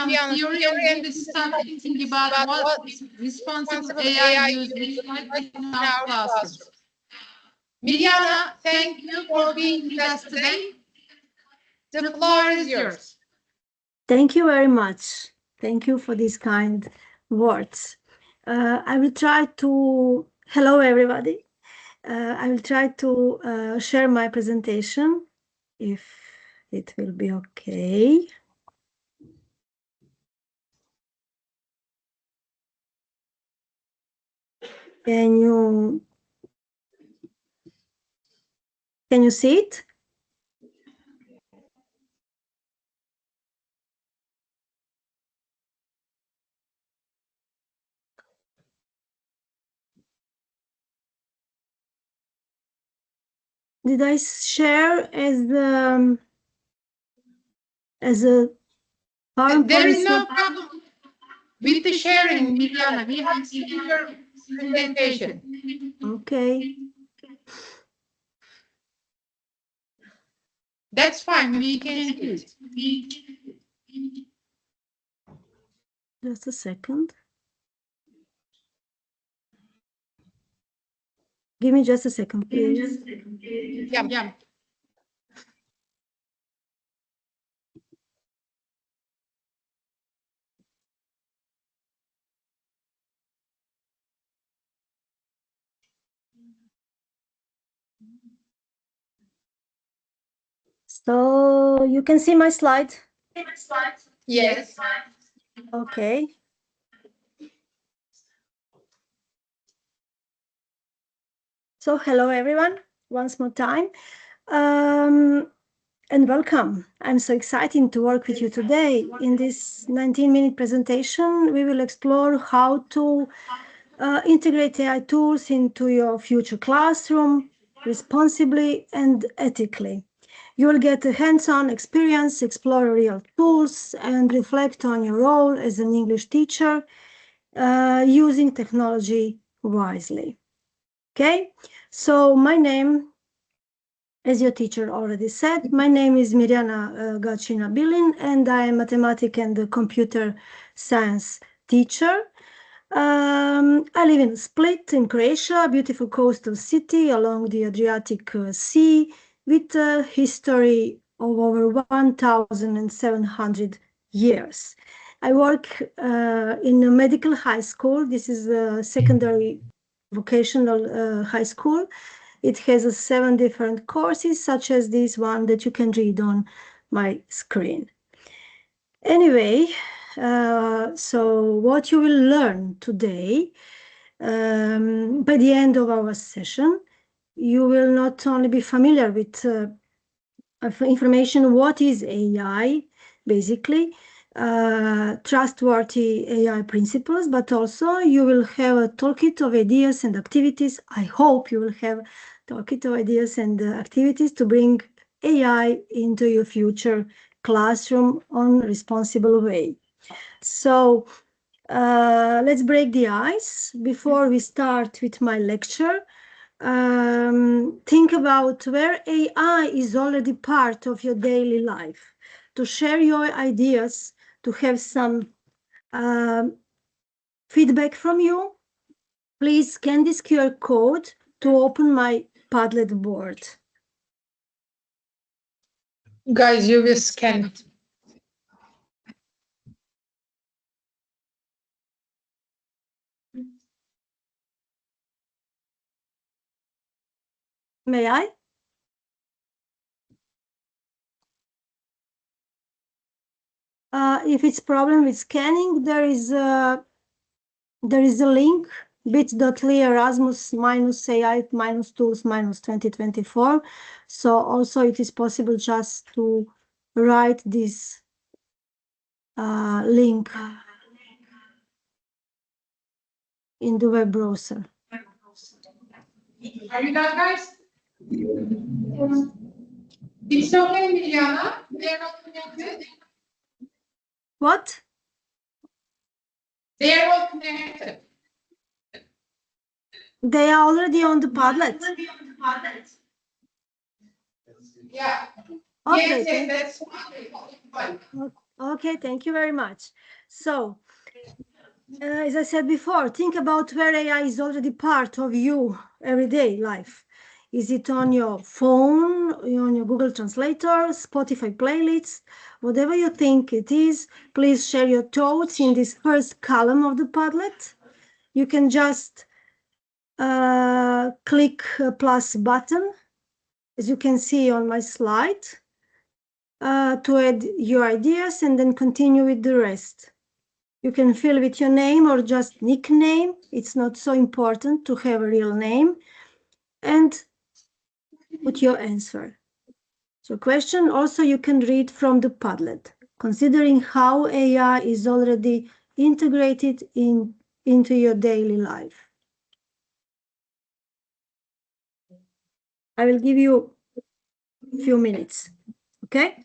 Mirjana's theory, and we will start thinking about what responsible AI use in our classrooms. Mirjana, thank you for being with us today. The floor is yours. Thank you very much. Thank you for these kind words. I will try to, hello everybody. I will try to share my presentation, if it will be okay. Can you see it? Did I share as a PowerPoint? There is no problem with the sharing, Mirjana. We have seen your presentation. Okay. That's fine. We can do it. Just a second. Give me just a second, please. Yeah. So you can see my slide? Yes. Okay. So hello everyone, once more time, and welcome. I'm so excited to work with you today. In this 19-minute presentation, we will explore how to integrate AI tools into your future classroom responsibly and ethically. You will get a hands-on experience, explore real tools, and reflect on your role as an English teacher using technology wisely. Okay, so my name, as your teacher already said, my name is Mirjana Gacina Bilin, and I am a mathematics and computer science teacher. I live in Split in Croatia, a beautiful coastal city along the Adriatic Sea with a history of over 1,700 years. I work in a medical high school. This is a secondary vocational high school. It has 7 different courses, such as this one that you can read on my screen. Anyway, so what you will learn today, by the end of our session, you will not only be familiar with information, what is AI, basically, trustworthy AI principles, but also you will have a toolkit of ideas and activities. I hope you will have a toolkit of ideas and activities to bring AI into your future classroom on a responsible way. So let's break the ice. Before we start with my lecture, think about where AI is already part of your daily life, to share your ideas, to have some feedback from you. Please scan this QR code to open my Padlet board. Guys, you will scan it. May I? If it's problem with scanning, there is a link bit.ly Erasmus -AI -tools -2024. So also it is possible just to write this link in the web browser. Are you done, guys? It's okay, Mirjana. They're not connected. What? They are all connected. They are already on the Padlet. Yeah. Okay. Yes, that's fine. Okay, thank you very much. So, as I said before, think about where AI is already part of you everyday life. Is it on your phone, on your Google Translator, Spotify playlists, whatever you think it is? Please share your thoughts in this first column of the Padlet. You can just click plus button, as you can see on my slide, to add your ideas and then continue with the rest. You can fill with your name or just nickname. It's not so important to have a real name. And put your answer. So question also you can read from the Padlet, considering how AI is already integrated into your daily life. I will give you a few minutes, okay?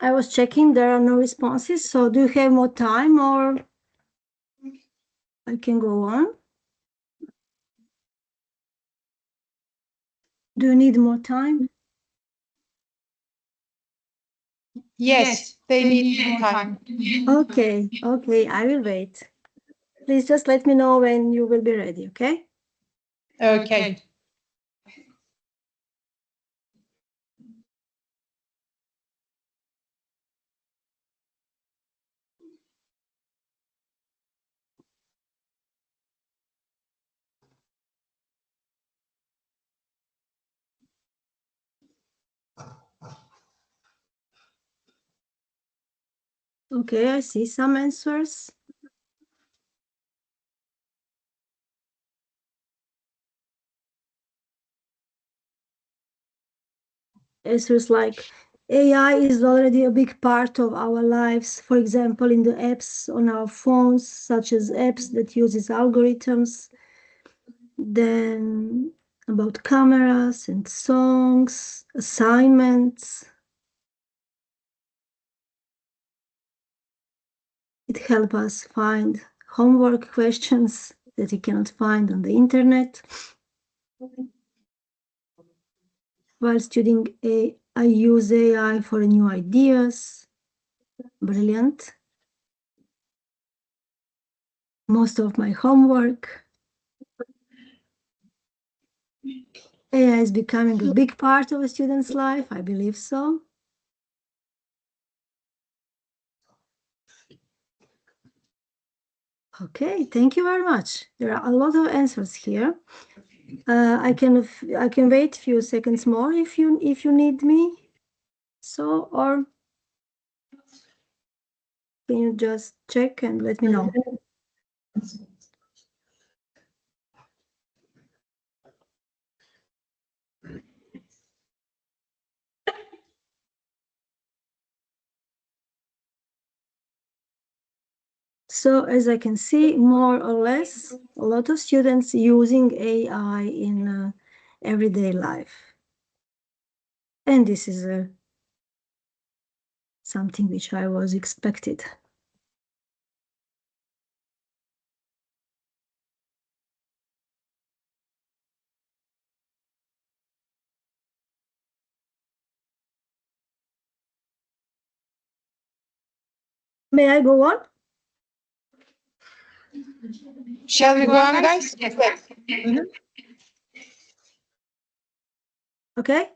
I was checking, there are no responses. So do you have more time or I can go on? Do you need more time? Yes, they need more time. Okay, I will wait. Please just let me know when you will be ready, okay? Okay. Okay, I see some answers. Answers like AI is already a big part of our lives. For example, in the apps on our phones, such as apps that uses algorithms. Then about cameras and songs, assignments. It helps us find homework questions that you cannot find on the internet. While studying, I use AI for new ideas. Brilliant. Most of my homework. AI is becoming a big part of a student's life. I believe so. Okay, thank you very much. There are a lot of answers here. I can wait a few seconds more if you need me. So, or can you just check and let me know? So as I can see, more or less, a lot of students using AI in everyday life. And this is something which I was expected. May I go on? Shall we go on, guys? Yes. Okay.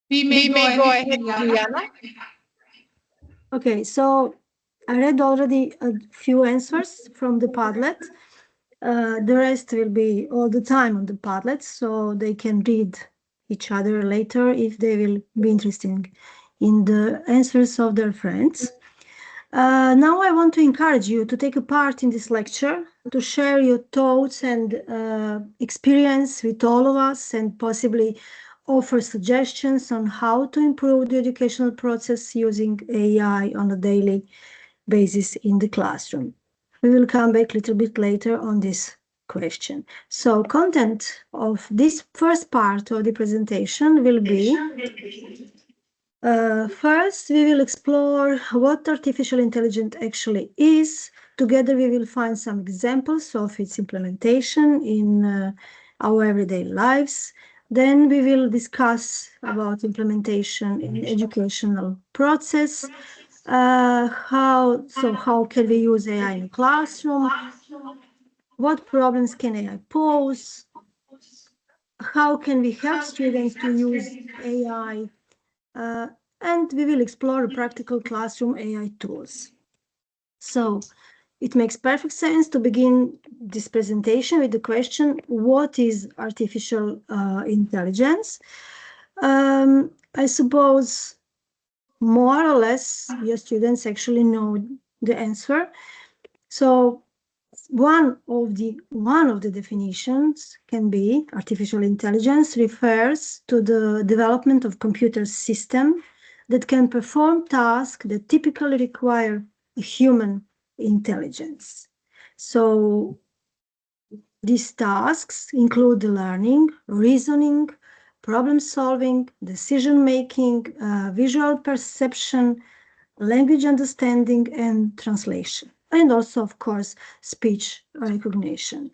We may go ahead, Mirjana. Okay, so I read already a few answers from the Padlet. The rest will be all the time on the Padlet, so they can read each other later if they will be interested in the answers of their friends. Now I want to encourage you to take a part in this lecture, to share your thoughts and experience with all of us, and possibly offer suggestions on how to improve the educational process using AI on a daily basis in the classroom. We will come back a little bit later on this question. So, content of this first part of the presentation will be first, we will explore what artificial intelligence actually is. Together, we will find some examples of its implementation in our everyday lives. Then we will discuss about implementation in educational process. How can we use AI in a classroom? What problems can AI pose? How can we help students to use AI? And we will explore practical classroom AI tools. So it makes perfect sense to begin this presentation with the question, what is artificial intelligence? I suppose more or less your students actually know the answer. So one of the definitions can be artificial intelligence refers to the development of computer system that can perform tasks that typically require human intelligence. So these tasks include learning, reasoning, problem solving, decision making, visual perception, language understanding, and translation, and also, of course, speech recognition.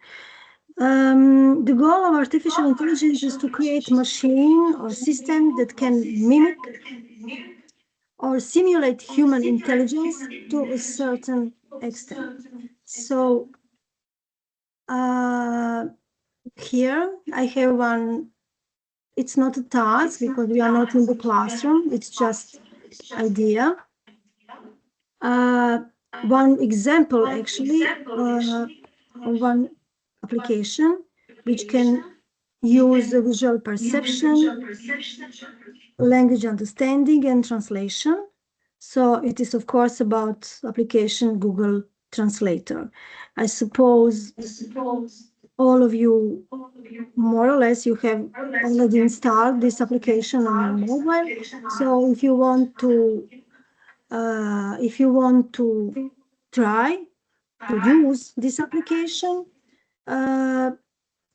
The goal of artificial intelligence is to create machine or system that can mimic or simulate human intelligence to a certain extent. So here I have one. It's not a task because we are not in the classroom. It's just idea. One example actually, one application which can use visual perception, language understanding, and translation. So it is, of course, about application Google Translator. I suppose all of you, more or less, you have already installed this application on your mobile. So if you want to try to use this application,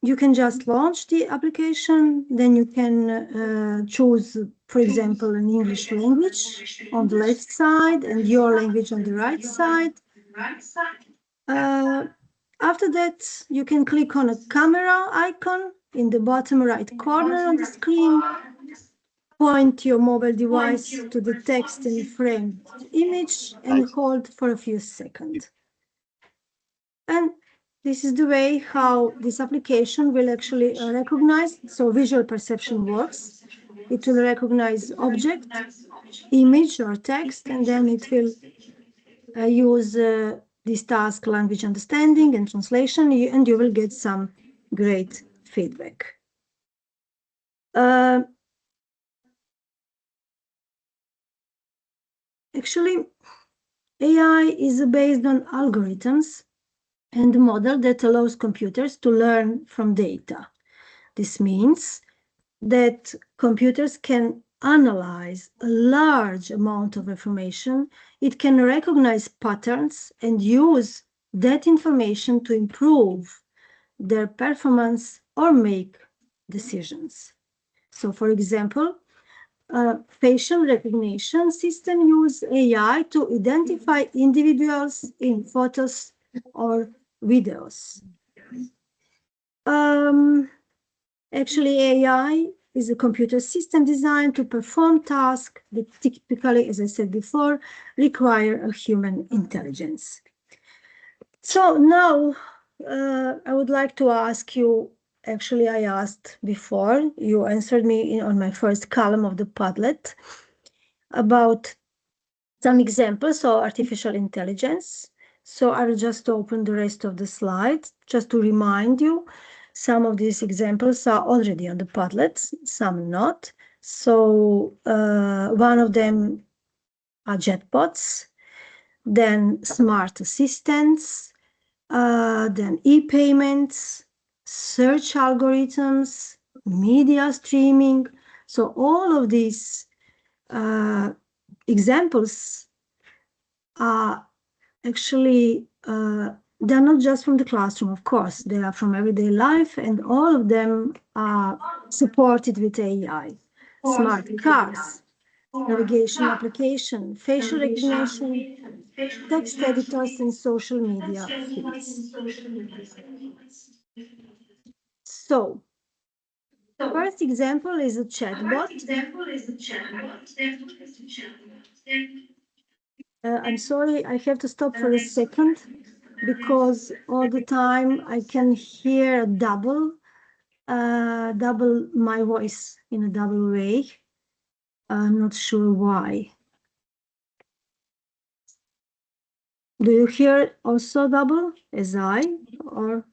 you can just launch the application, then you can choose, for example, an English language on the left side and your language on the right side. After that, you can click on a camera icon in the bottom right corner on the screen, point your mobile device to the text in the framed image, and hold for a few seconds. And this is the way how this application will actually recognize, so visual perception works. It will recognize object, image, or text, and then it will use this task, language understanding and translation, and you will get some great feedback. Actually, AI is based on algorithms and a model that allows computers to learn from data. This means that computers can analyze a large amount of information. It can recognize patterns and use that information to improve their performance or make decisions. So, for example, facial recognition system use AI to identify individuals in photos or videos. Actually, AI is a computer system designed to perform tasks that typically, as I said before, require a human intelligence. So now I would like to ask you, actually I asked before, you answered me on my first column of the Padlet about some examples of artificial intelligence. So I will just open the rest of the slides just to remind you. Some of these examples are already on the Padlet, some not. So one of them are chatbots, then smart assistants, then e-payments, search algorithms, media streaming. So all of these examples are actually, they're not just from the classroom, of course, they are from everyday life, and all of them are supported with AI. Smart cars, navigation application, facial recognition, text editors, and social media feeds. So, first example is a chatbot. I'm sorry, I have to stop for a second because all the time I can hear double my voice in a double way. I'm not sure why. Do you hear also double as I, or?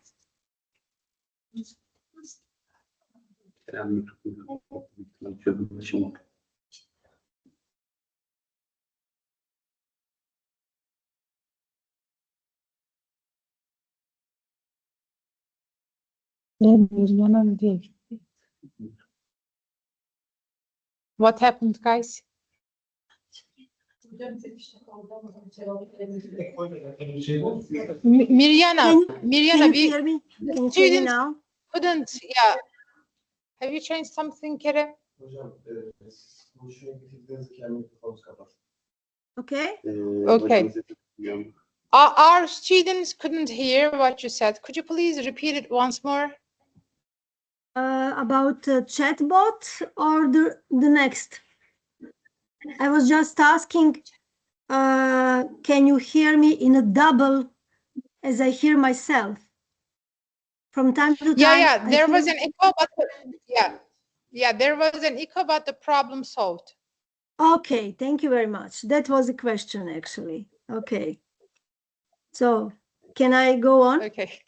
What happened, guys? Mirjana, Can you hear me? Can you hear me now? Couldn't, yeah. Have you changed something, Kerem? Okay. Okay. Our students couldn't hear what you said. Could you please repeat it once more? About chatbot or the next? I was just asking, can you hear me in a double as I hear myself? From time to time. Yeah, there was an echo, but yeah, there was an echo, but the problem solved. Okay, thank you very much. That was a question, actually. Okay. So, can I go on? Okay.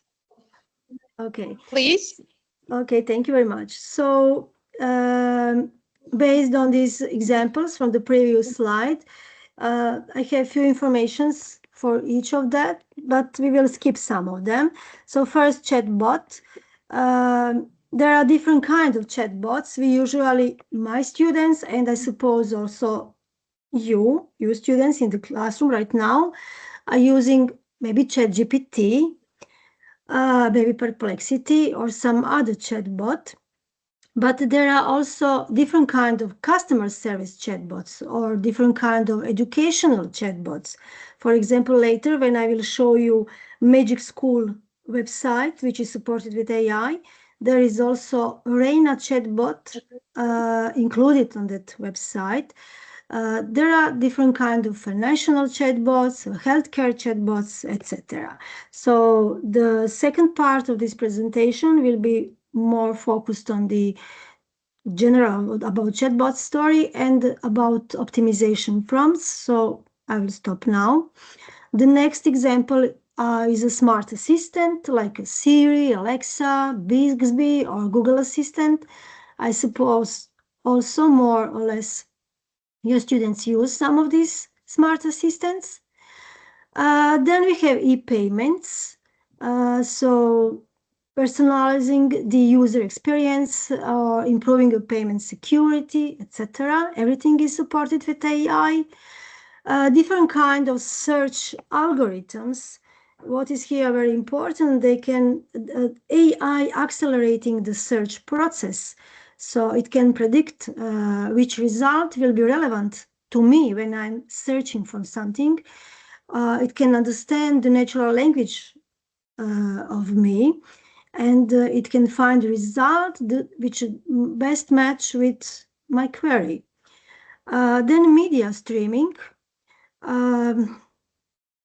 Okay. Please. Okay, thank you very much. So, based on these examples from the previous slide, I have few informations for each of that, but we will skip some of them. So first, chatbot. There are different kinds of chatbots. We usually, my students, and I suppose also you students in the classroom right now, are using maybe ChatGPT, maybe Perplexity, or some other chatbot. But there are also different kinds of customer service chatbots or different kinds of educational chatbots. For example, later when I will show you Magic School website, which is supported with AI, there is also Reina chatbot included on that website. There are different kinds of financial chatbots, healthcare chatbots, etc. So the second part of this presentation will be more focused on the general about chatbot story and about optimization prompts. So I will stop now. The next example is a smart assistant like a Siri, Alexa, Bixby, or Google Assistant. I suppose also more or less your students use some of these smart assistants. Then we have e-payments. So personalizing the user experience or improving the payment security, etc. Everything is supported with AI. Different kind of search algorithms. What is here very important, they can AI accelerating the search process. So it can predict which result will be relevant to me when I'm searching for something. It can understand the natural language of me, and it can find the result which best match with my query. Then media streaming,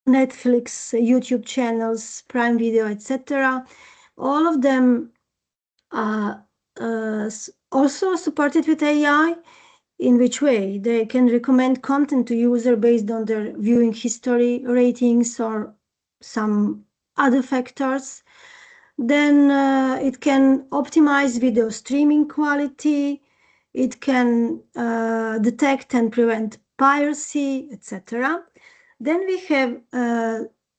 Netflix, YouTube channels, Prime Video, etc. All of them are also supported with AI. In which way? They can recommend content to user based on their viewing history, ratings, or some other factors. Then it can optimize video streaming quality. It can detect and prevent piracy, etc. Then we have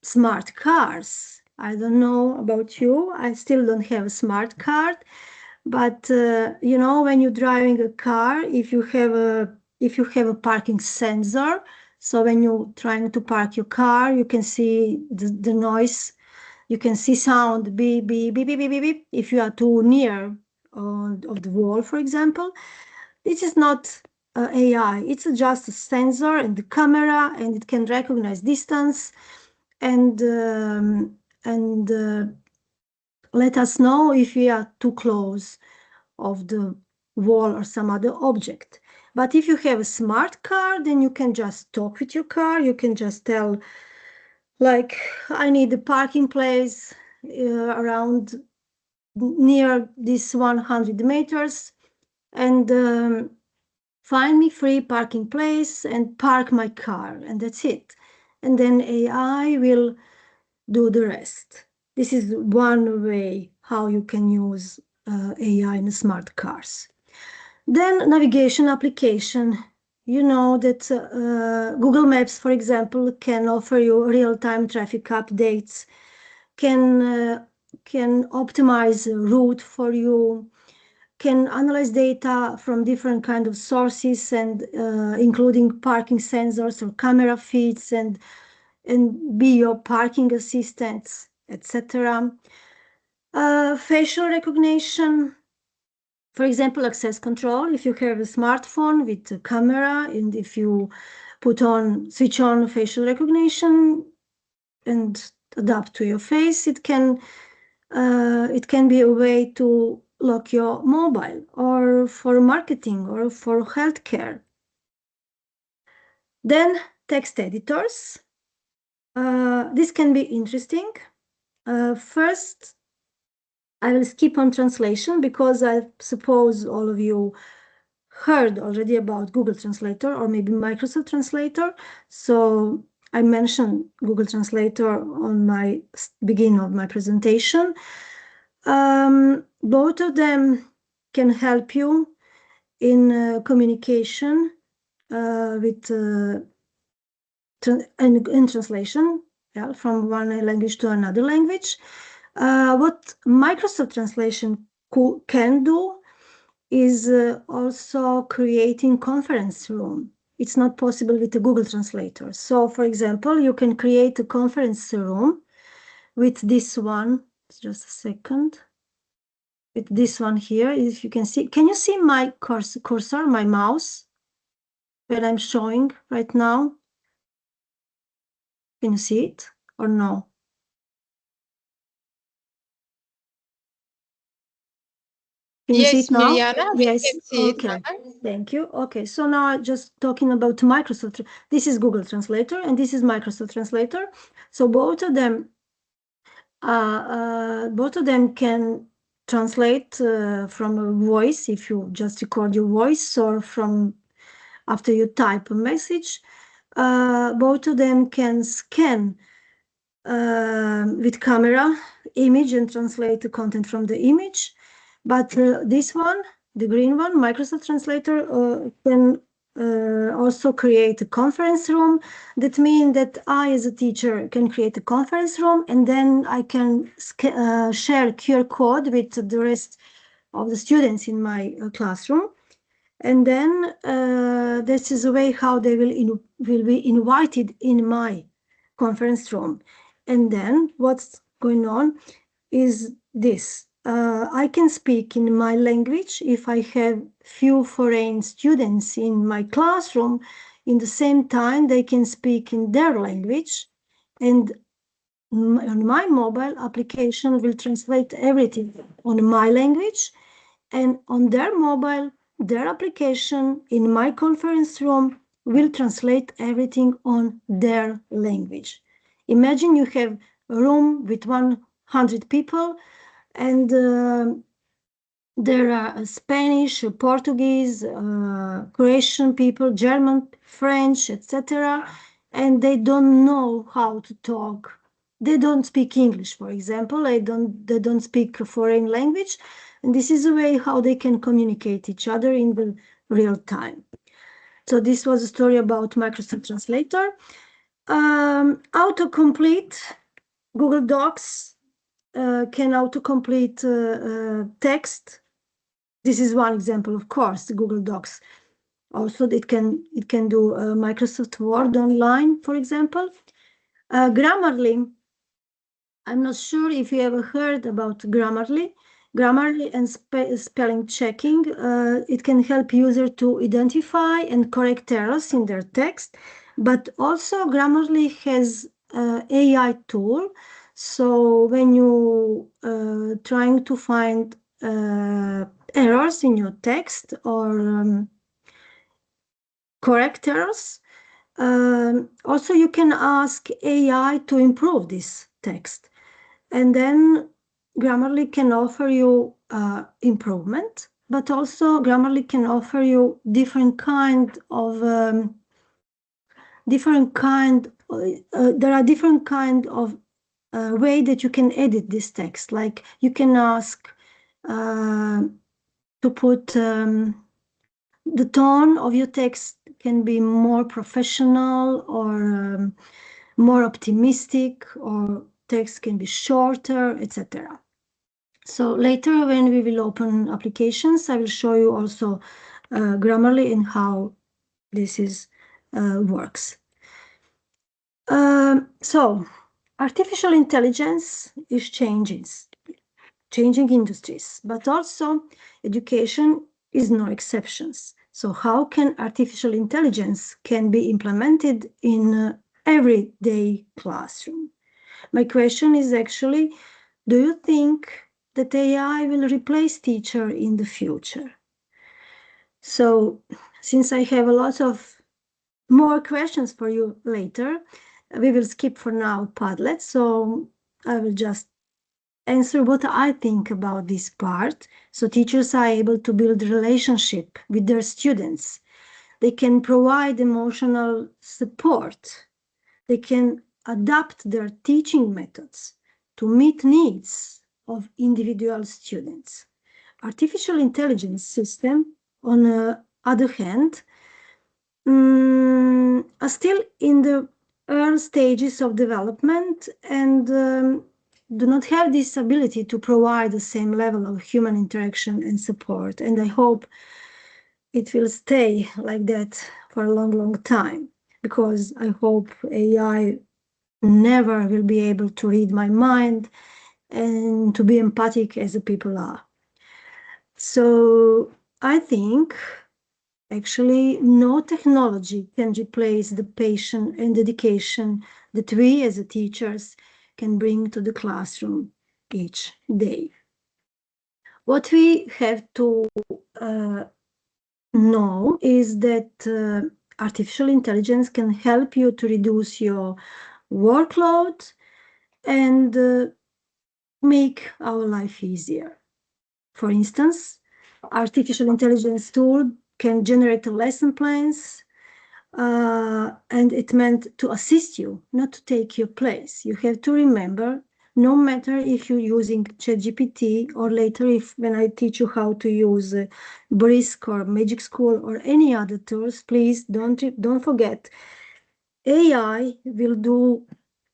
smart cars. I don't know about you. I still don't have a smart car. But you know, when you're driving a car, if you have a parking sensor, so when you're trying to park your car, you can see the noise, you can see sound beep beep beep beep beep beep, beep if you are too near of the wall, for example. This is not AI. It's just a sensor and the camera, and it can recognize distance and let us know if we are too close of the wall or some other object. But if you have a smart car, then you can just talk with your car. You can just tell, like, I need a parking place around near this 100 meters, and find me free parking place and park my car, and that's it. And then AI will do the rest. This is one way how you can use AI in smart cars. Then navigation application. You know that Google Maps, for example, can offer you real-time traffic updates, can optimize a route for you, can analyze data from different kind of sources, and including parking sensors or camera feeds, and be your parking assistants, etc. Facial recognition. For example, access control. If you have a smartphone with a camera, and if you switch on facial recognition and adapt to your face, it can be a way to lock your mobile, or for marketing, or for healthcare. Then text editors. This can be interesting. First, I will skip on translation because I suppose all of you heard already about Google Translator or maybe Microsoft Translator. So I mentioned Google Translator on my beginning of my presentation. Both of them can help you in communication with in translation, yeah, from one language to another language. What Microsoft Translation can do is also creating conference room. It's not possible with the Google Translator. So, for example, you can create a conference room with this one. Just a second. With this one here, if you can see. Can you see my cursor, my mouse, that I'm showing right now? Can you see it or no? Can you see it now? Mirjana, yes, we can see okay. it. Thank you. Okay, so now just talking about Microsoft. This is Google Translator and this is Microsoft Translator. So both of them can translate from a voice, if you just record your voice, or from after you type a message. Both of them can scan with camera image and translate the content from the image. But this one, the green one, Microsoft Translator, can also create a conference room. That means that I, as a teacher, can create a conference room, and then I can share QR code with the rest of the students in my classroom. And then this is a way how they will be invited in my conference room. And then what's going on is this. I can speak in my language if I have few foreign students in my classroom. In the same time, they can speak in their language. And on my mobile application will translate everything on my language, and on their mobile, their application in my conference room will translate everything on their language. Imagine you have a room with 100 people, and there are Spanish, Portuguese, Croatian people, German, French, etc., and they don't know how to talk. They don't speak English, for example. They don't speak a foreign language, and this is a way how they can communicate each other in the real time. So this was a story about Microsoft Translator. Autocomplete, Google Docs can autocomplete text. This is one example, of course, Google Docs. Also, it can do Microsoft Word online, for example. Grammarly, I'm not sure if you ever heard about Grammarly. Grammarly and spelling checking, it can help users to identify and correct errors in their text, but also Grammarly has AI tool. So when you trying to find errors in your text or correct errors, also you can ask AI to improve this text. And then Grammarly can offer you improvement, but also Grammarly can offer you different kind of there are different kind of way that you can edit this text. Like you can ask to put the tone of your text can be more professional or more optimistic, or text can be shorter, etc. So later when we will open applications, I will show you also Grammarly and how this is works. So artificial intelligence is changing industries, but also education is no exceptions. So how can artificial intelligence can be implemented in everyday classroom? My question is actually, do you think that AI will replace teacher in the future? So since I have a lot of more questions for you later, we will skip for now Padlet. So I will just answer what I think about this part. So teachers are able to build relationship with their students. They can provide emotional support. They can adapt their teaching methods to meet needs of individual students. Artificial intelligence system, on the other hand, are still in the early stages of development and do not have this ability to provide the same level of human interaction and support. And I hope it will stay like that for a long, long time, because I hope AI never will be able to read my mind and to be empathic as the people are. So I think actually no technology can replace the passion and dedication that we as teachers can bring to the classroom each day. What we have to know is that artificial intelligence can help you to reduce your workload and make our life easier. For instance, artificial intelligence tool can generate lesson plans, and it meant to assist you, not to take your place. You have to remember, no matter if you're using ChatGPT or later when I teach you how to use Brisk or Magic School or any other tools, please don't forget, AI will do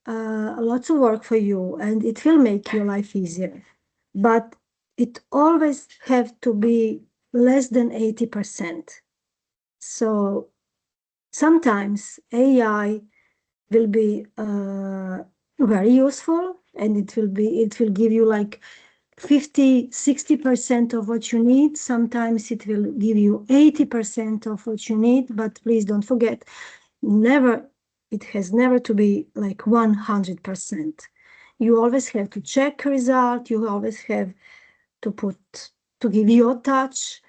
lots of work for you and it will make your life easier. But it always have to be less than 80%. So sometimes AI will be very useful, and it will give you like 50-60% of what you need. Sometimes it will give you 80% of what you need, but please don't forget, it has never to be like 100%. You always have to check a result. You always have to give your touch.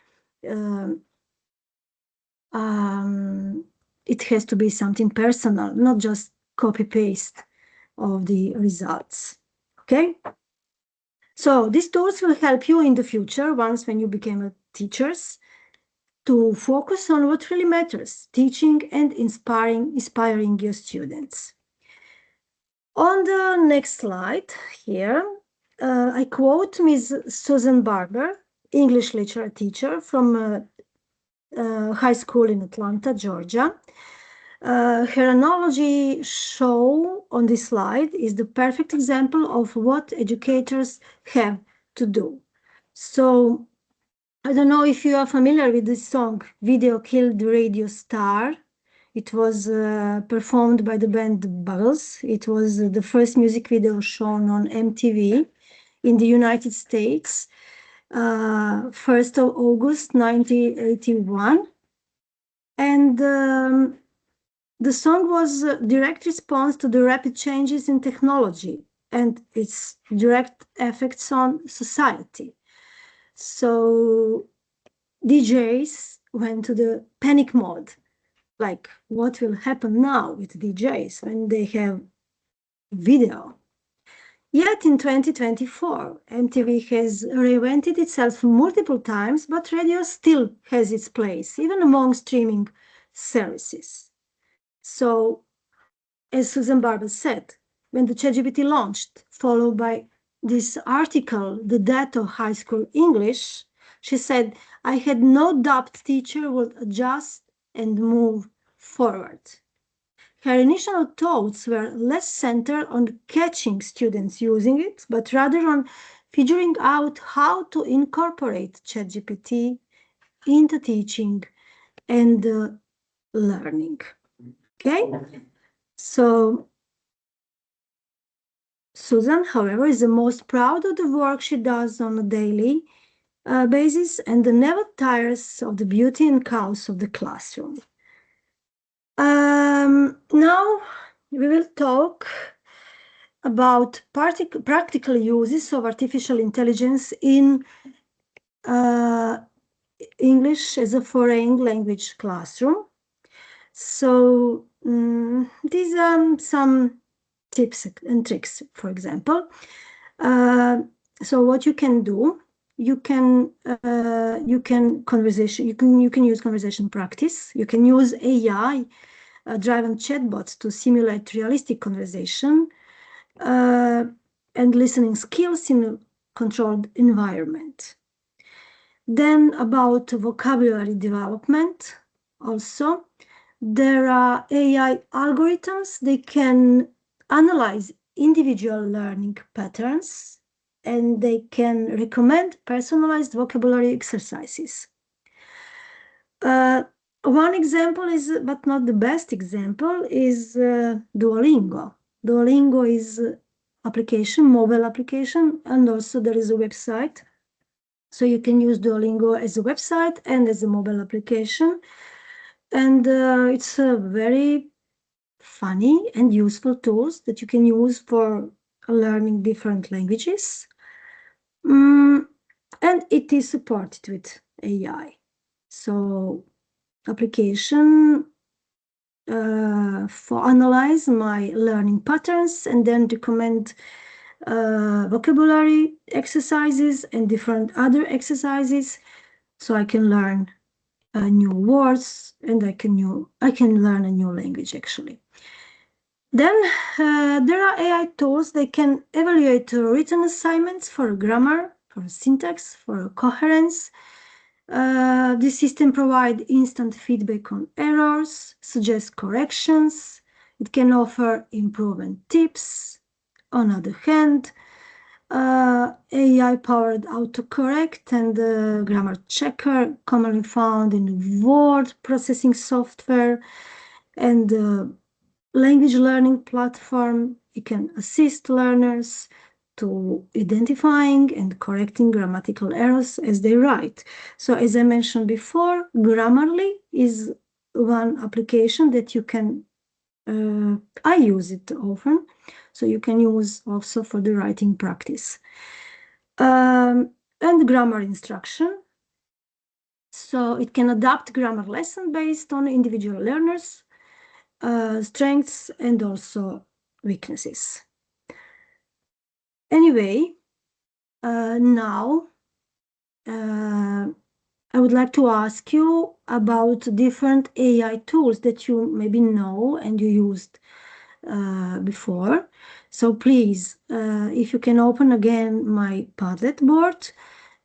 It has to be something personal, not just copy paste of the results. Okay. So these tools will help you in the future, once when you become teachers, to focus on what really matters, teaching and inspiring your students. On the next slide here, I quote Ms. Susan Barber, English literature teacher from high school in Atlanta, Georgia. Her analogy shown on this slide is the perfect example of what educators have to do. So I don't know if you are familiar with this song, Video Killed the Radio Star. It was performed by the band Buggles. It was the first music video shown on MTV in the United States, 1st of August 1981. And the song was a direct response to the rapid changes in technology and its direct effects on society. So DJs went to the panic mode. Like, what will happen now with DJs when they have video? Yet in 2024, MTV has reinvented itself multiple times, but radio still has its place, even among streaming services. So, as Susan Barber said, when the ChatGPT launched, followed by this article, The Death of High School English, she said, I had no doubt teacher would adjust and move forward. Her initial thoughts were less centered on catching students using it, but rather on figuring out how to incorporate ChatGPT into teaching and learning. Okay? So Susan, however, is the most proud of the work she does on a daily basis and never tires of the beauty and chaos of the classroom. Now we will talk about practical uses of artificial intelligence in English as a foreign language classroom. So these are some tips and tricks, for example. So what you can do, you can use conversation practice. You can use AI driven chatbots to simulate realistic conversation and listening skills in a controlled environment. Then about vocabulary development, also, there are AI algorithms. They can analyze individual learning patterns and they can recommend personalized vocabulary exercises. One example is, but not the best example, is Duolingo. Duolingo is application, mobile application, and also there is a website. So you can use Duolingo as a website and as a mobile application. And it's a very funny and useful tools that you can use for learning different languages. And it is supported with AI. So application for analyze my learning patterns and then recommend vocabulary exercises and different other exercises, so I can learn new words and I can learn a new language actually. Then there are AI tools that can evaluate written assignments for grammar, for syntax, for coherence. This system provides instant feedback on errors, suggests corrections. It can offer improvement tips. On the other hand, AI-powered autocorrect and grammar checker, commonly found in word processing software and language learning platform, it can assist learners to identifying and correcting grammatical errors as they write. So as I mentioned before, Grammarly is one application that you can I use it often, so you can use also for the writing practice. And grammar instruction. So it can adapt grammar lesson based on individual learners' strengths and also weaknesses. Anyway, now I would like to ask you about different AI tools that you maybe know and you used before. So please, if you can open again my Padlet board,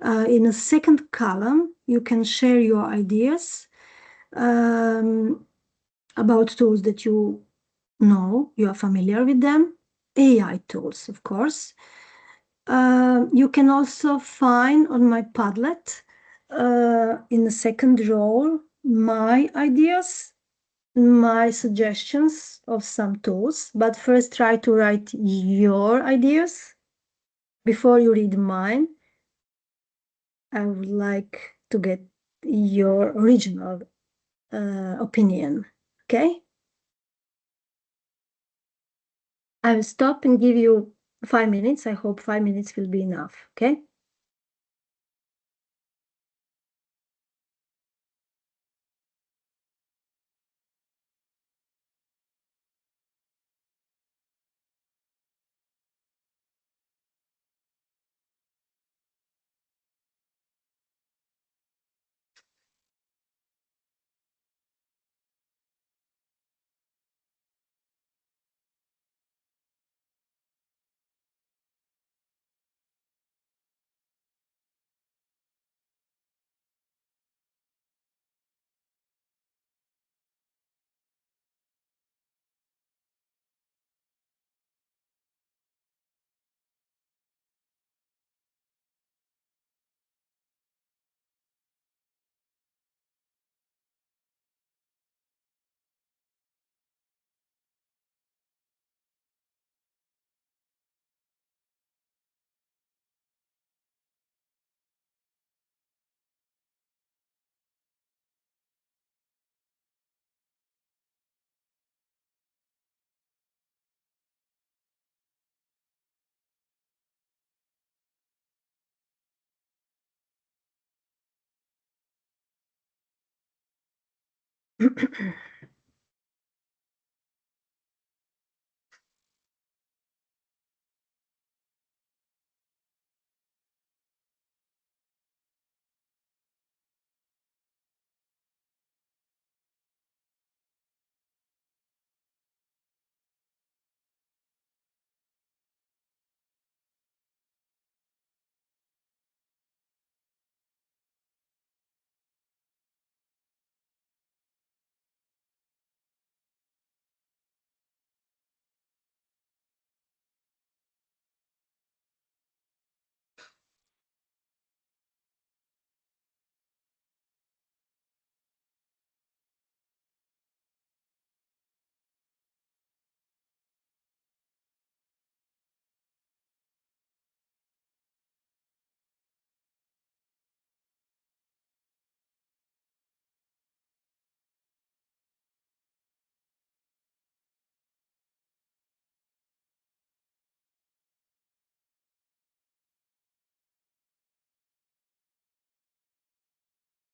in a second column, you can share your ideas about tools that you know, you are familiar with them, AI tools, of course. You can also find on my Padlet in the second row my ideas, my suggestions of some tools, but first try to write your ideas before you read mine. I would like to get your original opinion, okay? I will stop and give you 5 minutes. I hope 5 minutes will be enough, okay?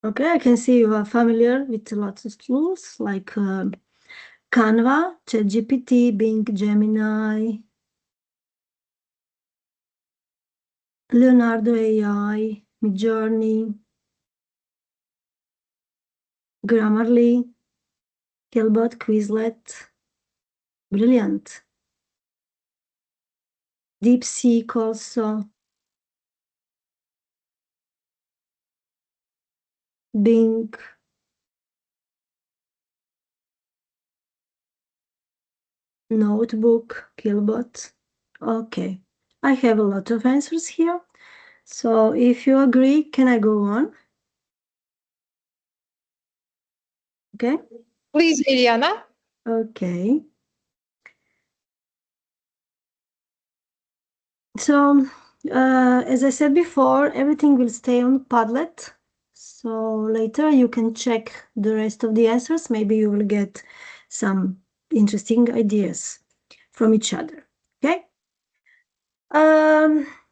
Okay, I can see you are familiar with lots of tools like Canva, ChatGPT, Bing, Gemini, Leonardo AI, Midjourney, Grammarly, Killbot, Quizlet, brilliant. DeepSeek also, Bing, Notebook, Killbot. Okay, I have a lot of answers here. So if you agree, can I go on? Okay. Please, Mirjana. Okay. So, as I said before, everything will stay on Padlet. So later you can check the rest of the answers. Maybe you will get some interesting ideas from each other. Okay.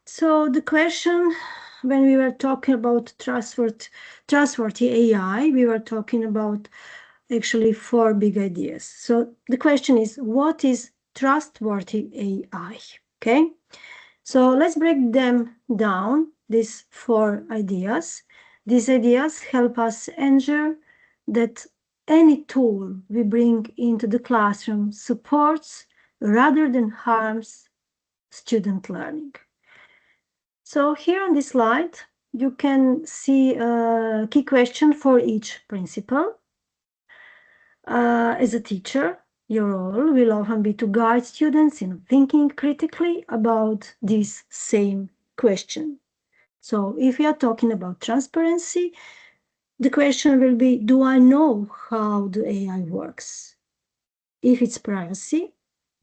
So the question, when we were talking about trustworthy AI, we were talking about actually 4 big ideas. So the question is, what is trustworthy AI? Okay. So let's break them down, these 4 ideas. These ideas help us ensure that any tool we bring into the classroom supports rather than harms student learning. So here on this slide, you can see a key question for each principal. As a teacher, your role will often be to guide students in thinking critically about this same question. So if we are talking about transparency, the question will be, do I know how the AI works? If it's privacy,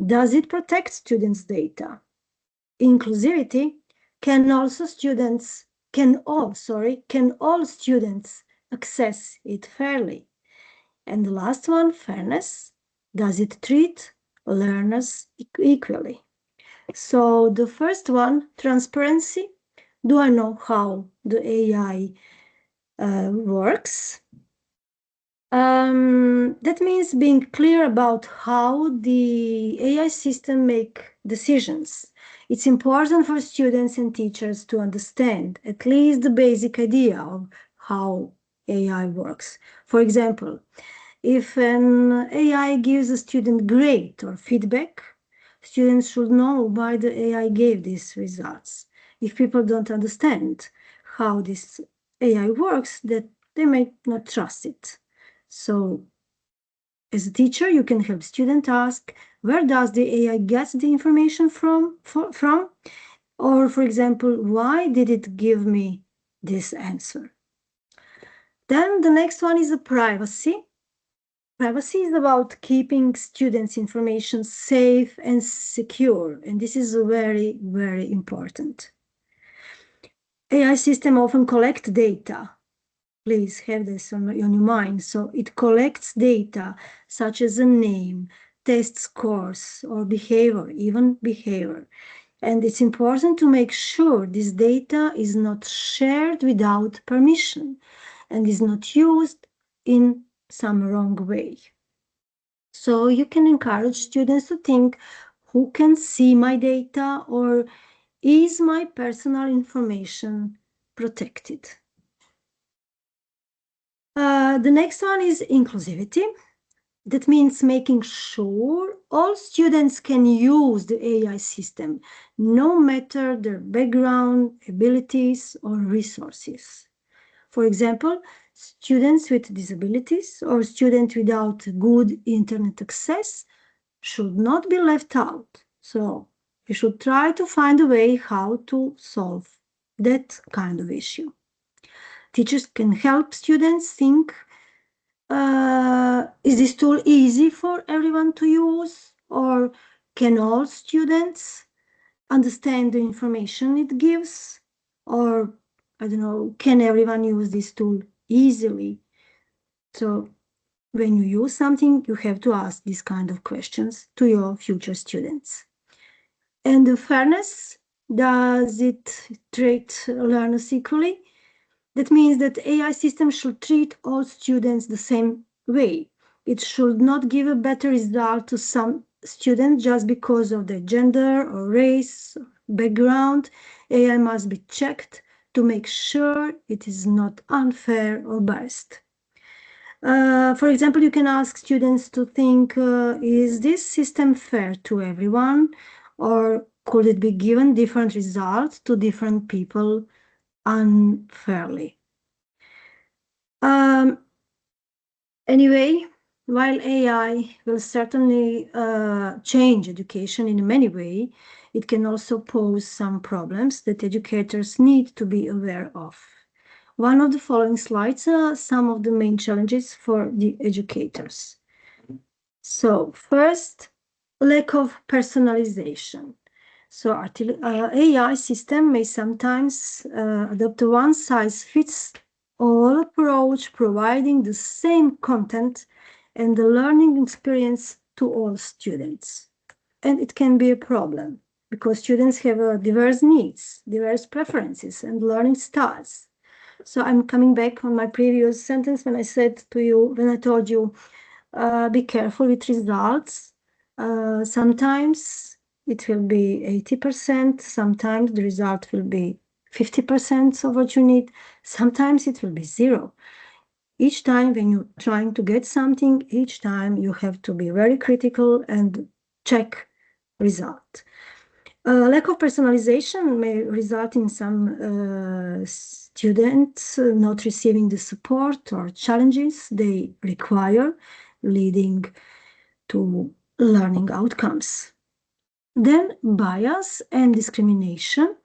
does it protect students' data? Inclusivity, can all students access it fairly? And the last one, fairness, does it treat learners equally? So the first one, transparency, do I know how the AI works? That means being clear about how the AI system make decisions. It's important for students and teachers to understand at least the basic idea of how AI works. For example, if an AI gives a student grade or feedback, students should know why the AI gave these results. If people don't understand how this AI works, that they may not trust it. So as a teacher, you can help students ask, where does the AI get the information from? Or, for example, why did it give me this answer? Then the next one is the privacy. Privacy is about keeping students' information safe and secure, and this is very, very important. AI systems often collect data. Please have this on your mind. So it collects data such as a name, test scores, or behavior, even behavior. And it's important to make sure this data is not shared without permission and is not used in some wrong way. So you can encourage students to think, who can see my data, or is my personal information protected? The next one is inclusivity. That means making sure all students can use the AI system, no matter their background, abilities, or resources. For example, students with disabilities or students without good internet access should not be left out. So we should try to find a way how to solve that kind of issue. Teachers can help students think, is this tool easy for everyone to use, or can all students understand the information it gives, or I don't know, can everyone use this tool easily? So when you use something, you have to ask these kind of questions to your future students. And the fairness, does it treat learners equally? That means that AI systems should treat all students the same way. It should not give a better result to some students just because of their gender or race, or background. AI must be checked to make sure it is not unfair or biased. For example, you can ask students to think, is this system fair to everyone, or could it be given different results to different people unfairly? Anyway, while AI will certainly change education in many ways, it can also pose some problems that educators need to be aware of. One of the following slides are some of the main challenges for the educators. So first, lack of personalization. So AI system may sometimes adopt a one-size-fits-all approach, providing the same content and the learning experience to all students. And it can be a problem because students have diverse needs, diverse preferences, and learning styles. So I'm coming back on my previous sentence when I said to you, when I told you, be careful with results. Sometimes it will be 80%, sometimes the result will be 50% of what you need, sometimes it will be zero. Each time when you're trying to get something, each time you have to be very critical and check result. Lack of personalization may result in some students not receiving the support or challenges they require, leading to learning outcomes. Then bias and discrimination.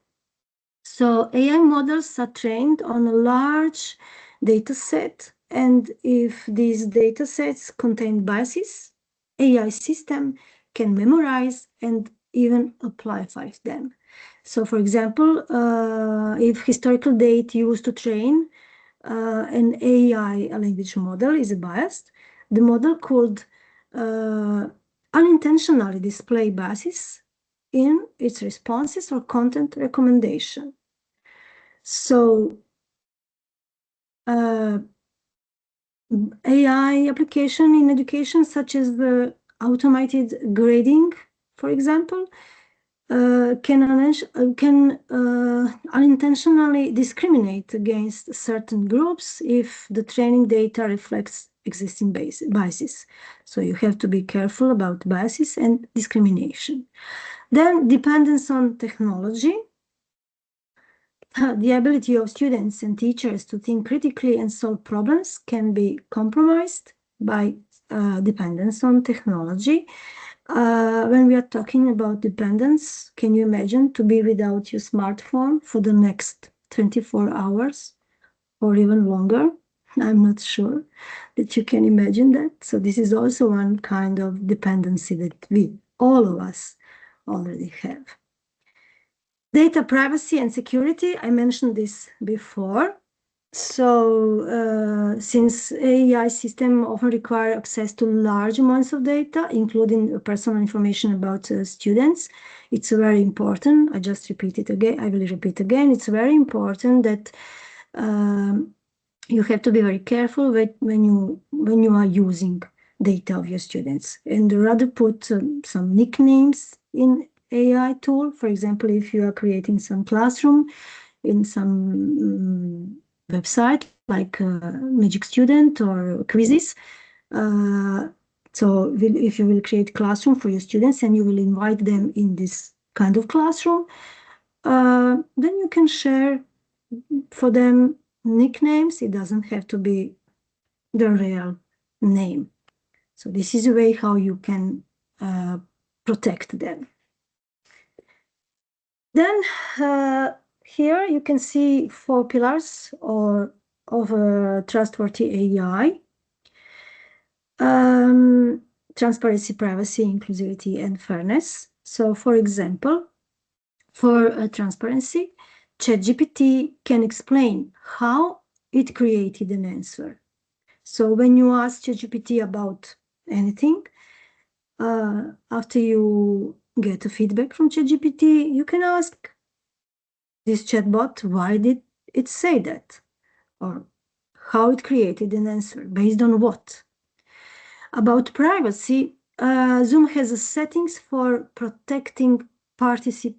So AI models are trained on a large data set, and if these data sets contain biases, AI system can memorize and even apply them. So for example, if historical data used to train an AI language model is biased, the model could unintentionally display biases in its responses or content recommendation. So AI application in education, such as the automated grading, for example, can unintentionally discriminate against certain groups if the training data reflects existing biases. So you have to be careful about biases and discrimination. Then dependence on technology. The ability of students and teachers to think critically and solve problems can be compromised by dependence on technology. When we are talking about dependence, can you imagine to be without your smartphone for the next 24 hours or even longer? I'm not sure that you can imagine that. So this is also one kind of dependency that all of us, already have. Data privacy and security, I mentioned this before. So since AI systems often require access to large amounts of data, including personal information about students, it's very important. I just repeat it again. I will repeat again. It's very important that you have to be very careful when you are using data of your students, and rather put some nicknames in AI tool. For example, if you are creating some classroom in some website like Magic Student or quizzes. So if you will create classroom for your students and you will invite them in this kind of classroom, then you can share for them nicknames. It doesn't have to be the real name. So this is a way how you can protect them. Then here you can see 4 pillars of trustworthy AI. Transparency, privacy, inclusivity, and fairness. So for example, for transparency, ChatGPT can explain how it created an answer. So when you ask ChatGPT about anything, after you get a feedback from ChatGPT, you can ask this chatbot, why did it say that? Or how it created an answer, based on what? About privacy, Zoom has settings for protecting participant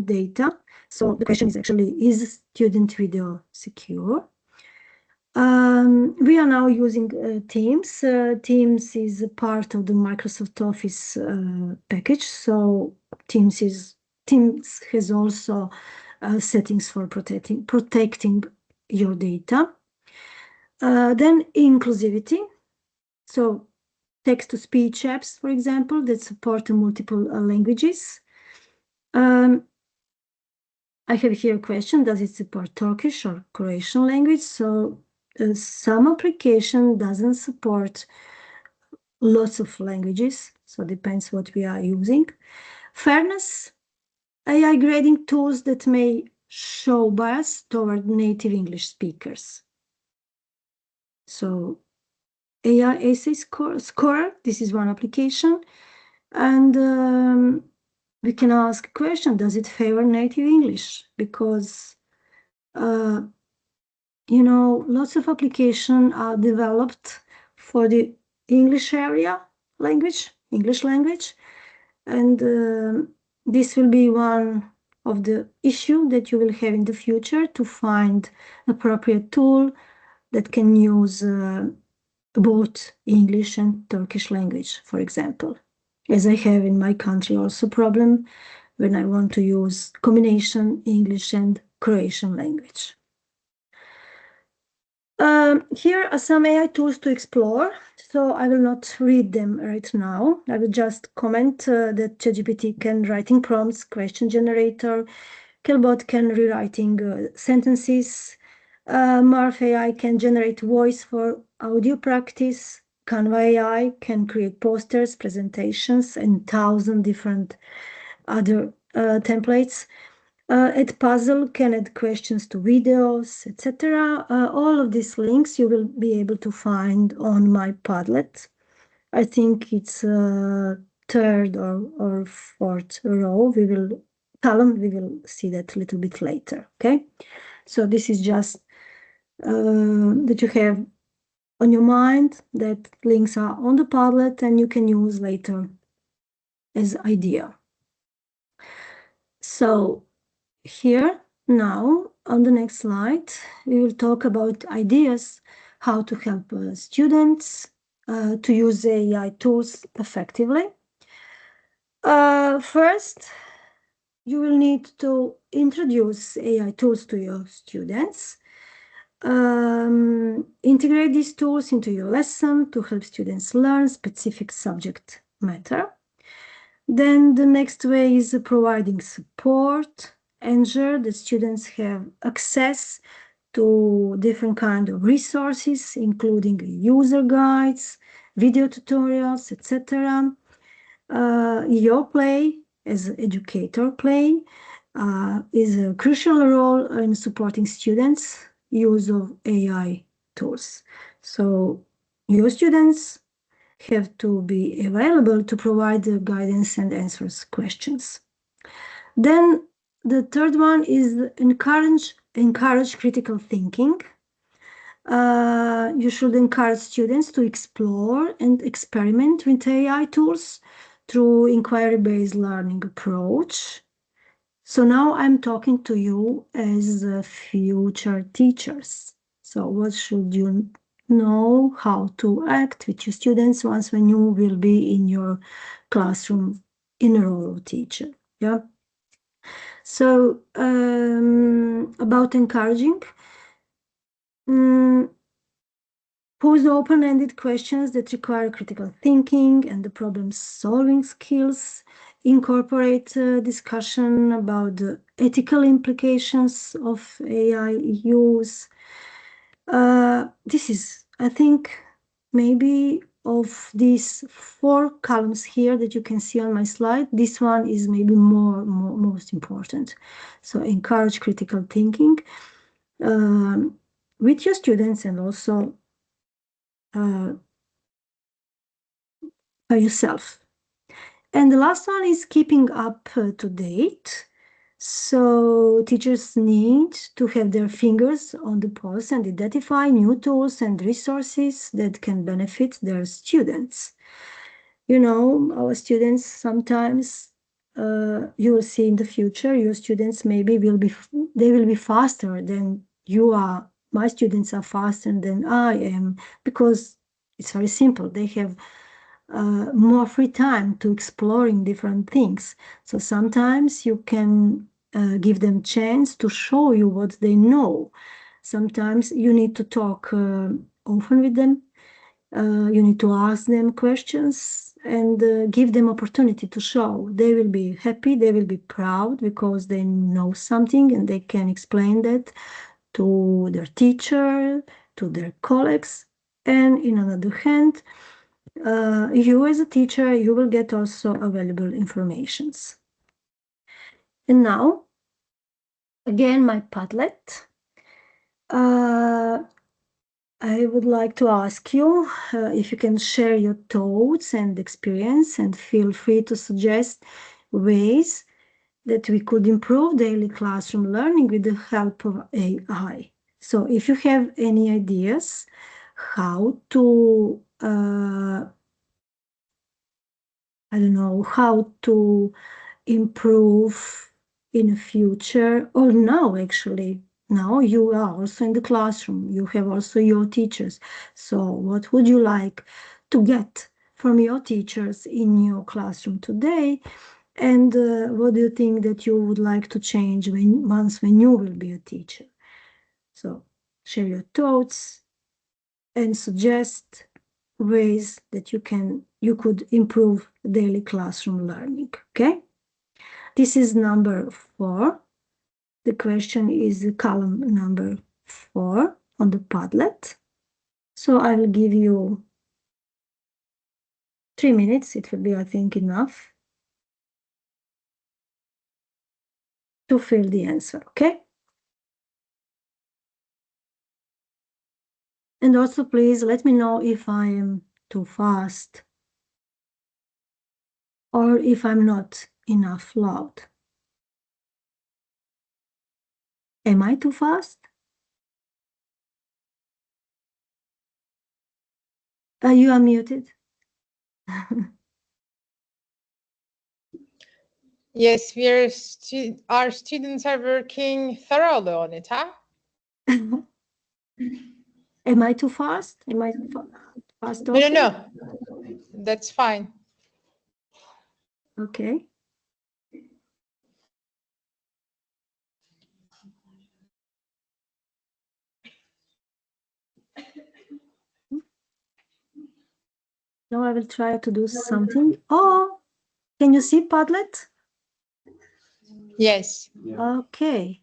data. So the question is actually, is student video secure? We are now using Teams. Teams is a part of the Microsoft Office package. So Teams has also settings for protecting your data. Then inclusivity. So text-to-speech apps, for example, that support multiple languages. I have here a question, does it support Turkish or Croatian language? So some application doesn't support lots of languages, so it depends what we are using. Fairness, AI grading tools that may show bias toward native English speakers. So AI essay score. This is one application. And we can ask a question, does it favor native English? Because, lots of applications are developed for the English area English language. And this will be one of the issue that you will have in the future to find appropriate tool that can use both English and Turkish language, for example. As I have in my country also problem when I want to use combination English and Croatian language. Here are some AI tools to explore, so I will not read them right now. I will just comment that ChatGPT can writing prompts, question generator, Killbot can rewriting sentences, Marv AI can generate voice for audio practice, Canva AI can create posters, presentations, and 1,000 different other templates. Edpuzzle can add questions to videos, etc. All of these links you will be able to find on my Padlet. I think it's third or fourth row. Column, we will see that a little bit later, okay? So this is just that you have on your mind, that links are on the Padlet and you can use later as idea. So here now on the next slide, we will talk about ideas how to help students to use AI tools effectively. First, you will need to introduce AI tools to your students. Integrate these tools into your lesson to help students learn specific subject matter. Then the next way is providing support. Ensure that students have access to different kind of resources, including user guides, video tutorials, etc. Your play as educator play is a crucial role in supporting students' use of AI tools. So your students have to be available to provide the guidance and answers questions. Then the third one is encourage critical thinking. You should encourage students to explore and experiment with AI tools through inquiry-based learning approach. So now I'm talking to you as future teachers. So what should you know how to act with your students once when you will be in your classroom in a role of teacher? Yeah. So about encouraging, pose open-ended questions that require critical thinking and the problem-solving skills. Incorporate discussion about the ethical implications of AI use. This is, I think, maybe of these 4 columns here that you can see on my slide, this one is maybe most important. So encourage critical thinking with your students and also by yourself. And the last one is keeping up to date. So teachers need to have their fingers on the pulse and identify new tools and resources that can benefit their students. You know, our students sometimes, you will see in the future, your students maybe will be faster than you are. My students are faster than I am because it's very simple. They have more free time to exploring different things. So sometimes you can give them chance to show you what they know. Sometimes you need to talk often with them. You need to ask them questions and give them opportunity to show. They will be happy, they will be proud because they know something and they can explain that to their teacher, to their colleagues. And in another hand, you as a teacher, you will get also available informations. And now, again, my Padlet. I would like to ask you if you can share your thoughts and experience, and feel free to suggest ways that we could improve daily classroom learning with the help of AI. So if you have any ideas how to, I don't know, how to improve in the future, or now actually, now you are also in the classroom, you have also your teachers. So what would you like to get from your teachers in your classroom today? And what do you think that you would like to change when you will be a teacher? So share your thoughts and suggest ways that you could improve daily classroom learning. Okay, this is number 4. The question is column number 4 on the Padlet. So I will give you 3 minutes. It will be, I think, enough to fill the answer. Okay. And also, please let me know if I am too fast or if I'm not enough loud. Am I too fast? You are muted. Yes, our students are working thoroughly on it, huh? Am I too fast? Am I fast? No, no. That's fine. Okay. Now I will try to do something. Oh, can you see Padlet? Yes. Okay.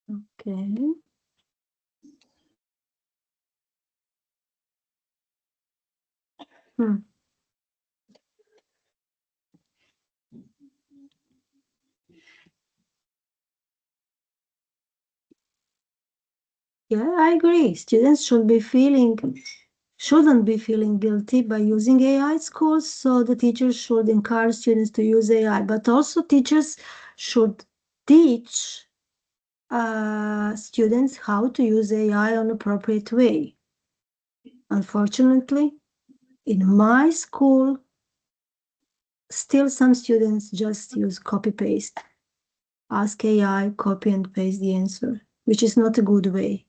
Okay. Yeah, I agree. Students shouldn't be feeling guilty by using AI at school, so the teachers should encourage students to use AI, but also teachers should teach students how to use AI on an appropriate way. Unfortunately, in my school, still some students just use copy-paste. Ask AI, copy and paste the answer, which is not a good way.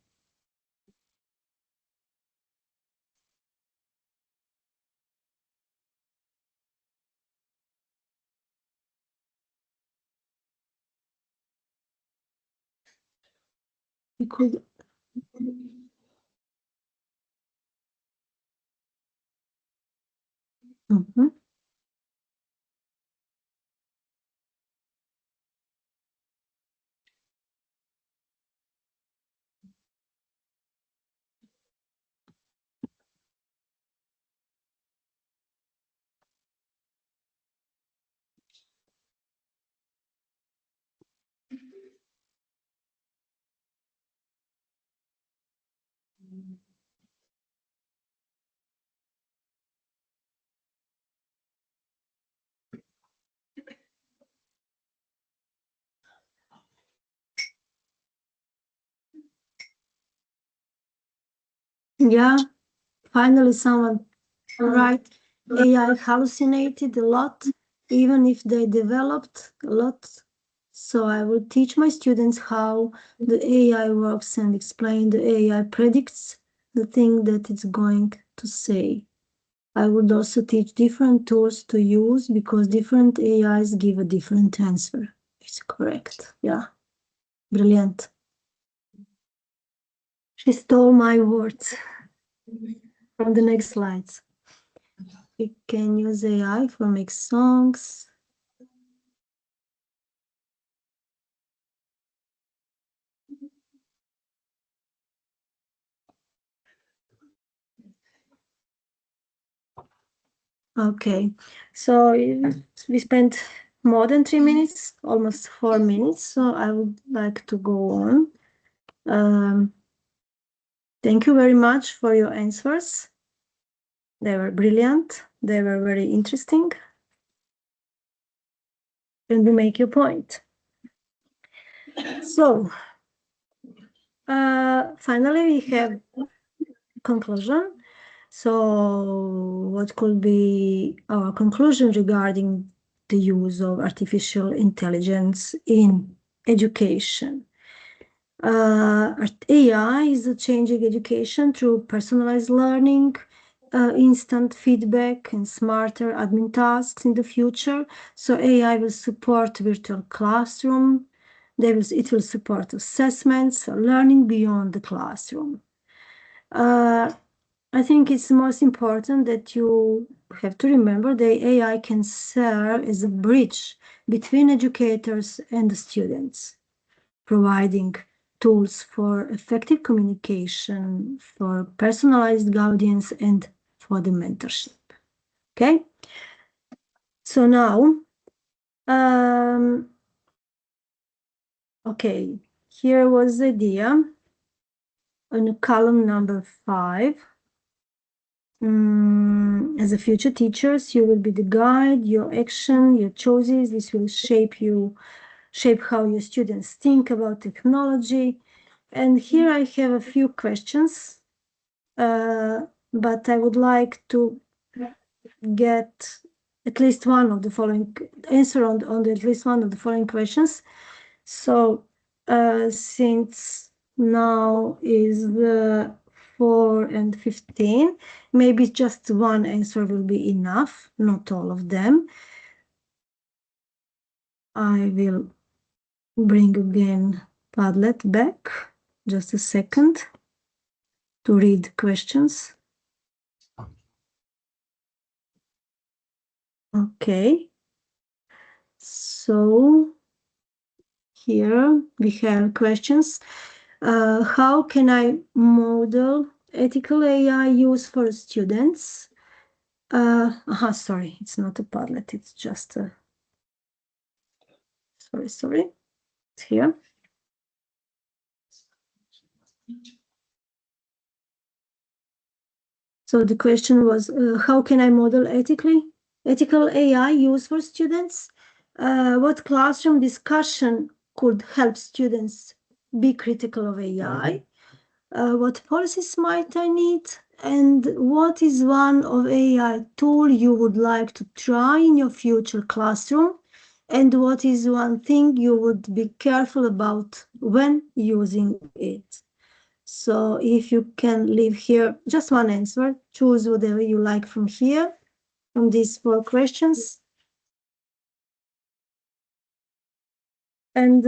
We could. Mhm. Yeah, finally someone right. AI hallucinated a lot, even if they developed a lot. So I will teach my students how the AI works and explain the AI predicts the thing that it's going to say. I would also teach different tools to use because different AIs give a different answer. It's correct. Yeah. Brilliant. She stole my words from the next slides. We can use AI for make songs. Okay, so we spent more than 3 minutes, almost 4 minutes, so I would like to go on. Thank you very much for your answers. They were brilliant. They were very interesting. And you make your point. So, finally, we have conclusion. So, what could be our conclusion regarding the use of artificial intelligence in education? AI is changing education through personalized learning, instant feedback, and smarter admin tasks in the future. So AI will support virtual classroom. It will support assessments, learning beyond the classroom. I think it's most important that you have to remember that AI can serve as a bridge between educators and the students, providing tools for effective communication, for personalized guidance, and for the mentorship. Okay? So now, okay, here was the idea on column number 5. As a future teachers, you will be the guide, your action, your choices. This will shape how your students think about technology. And here I have a few questions, but I would like to get at least one of the following answer on at least one of the following questions. So since now is the 4:15, maybe just one answer will be enough, not all of them. I will bring again Padlet back, just a second, to read questions. Okay, so here we have questions. How can I model ethical AI use for students? Sorry, it's not a Padlet, it's just a, sorry, it's here. So the question was, how can I model ethical AI use for students? What classroom discussion could help students be critical of AI? What policies might I need? And what is one of AI tool you would like to try in your future classroom? And what is one thing you would be careful about when using it? So if you can leave here just one answer, choose whatever you like from here, from these 4 questions. And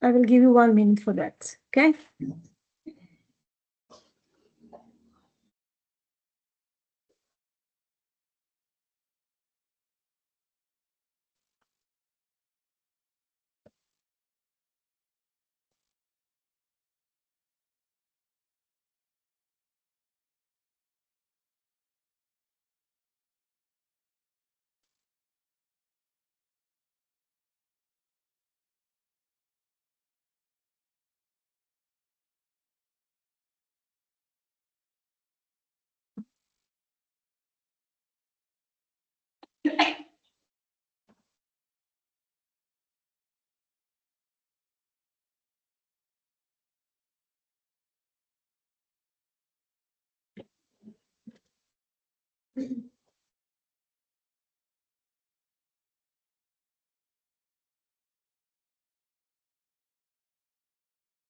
I will give you 1 minute for that, okay?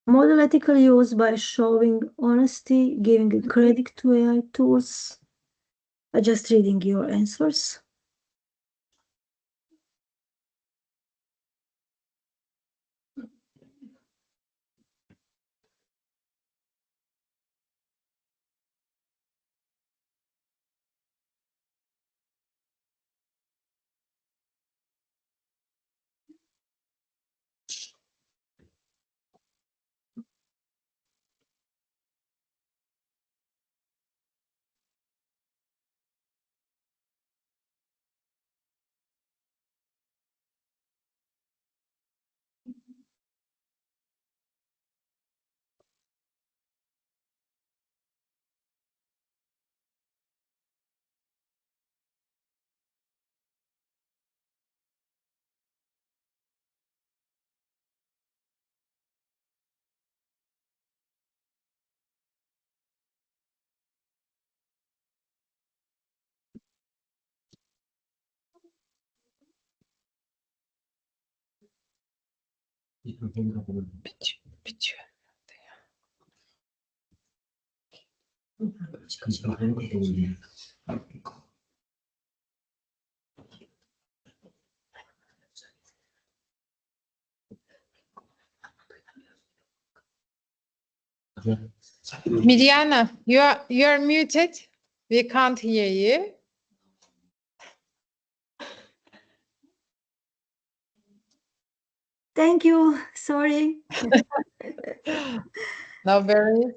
Model ethical use by showing honesty, giving credit to AI tools. Just reading your answers. Mirjana, you're muted. We can't hear you. Thank you. Sorry. No worries.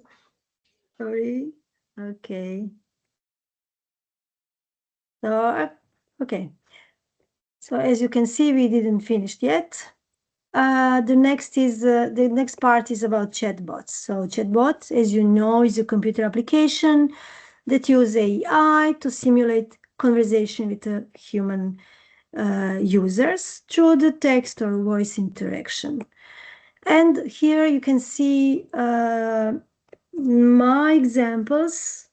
Sorry. Okay. So, okay. So as you can see, we didn't finish yet. The next part is about chatbots. So chatbots, as you know, is a computer application that use AI to simulate conversation with human users through the text or voice interaction. And here you can see my examples.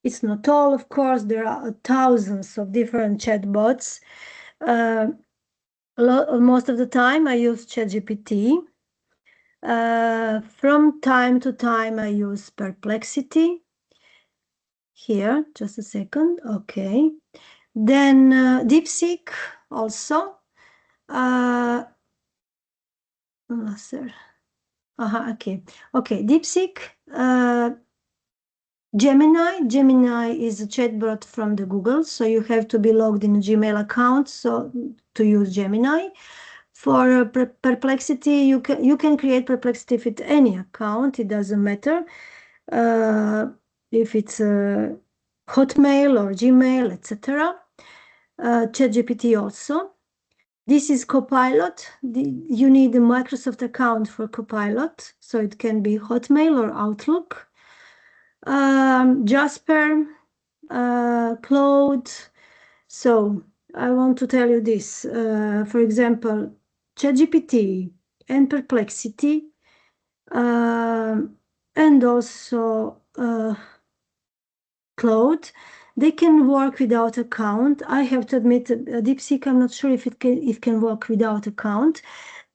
It's not all, of course, there are thousands of different chatbots. Most of the time I use ChatGPT. From time to time I use Perplexity. Here, just a second. Okay. Then DeepSeek also. Okay. Okay, DeepSeek. Gemini is a chatbot from the Google, so you have to be logged in a Gmail account to use Gemini. For Perplexity, you can create Perplexity with any account. It doesn't matter if it's Hotmail or Gmail, etc. ChatGPT also. This is Copilot. You need a Microsoft account for Copilot, so it can be Hotmail or Outlook. Jasper, Claude. So I want to tell you this. For example, ChatGPT and Perplexity, and also Claude, they can work without account. I have to admit, DeepSeek, I'm not sure if it can work without account,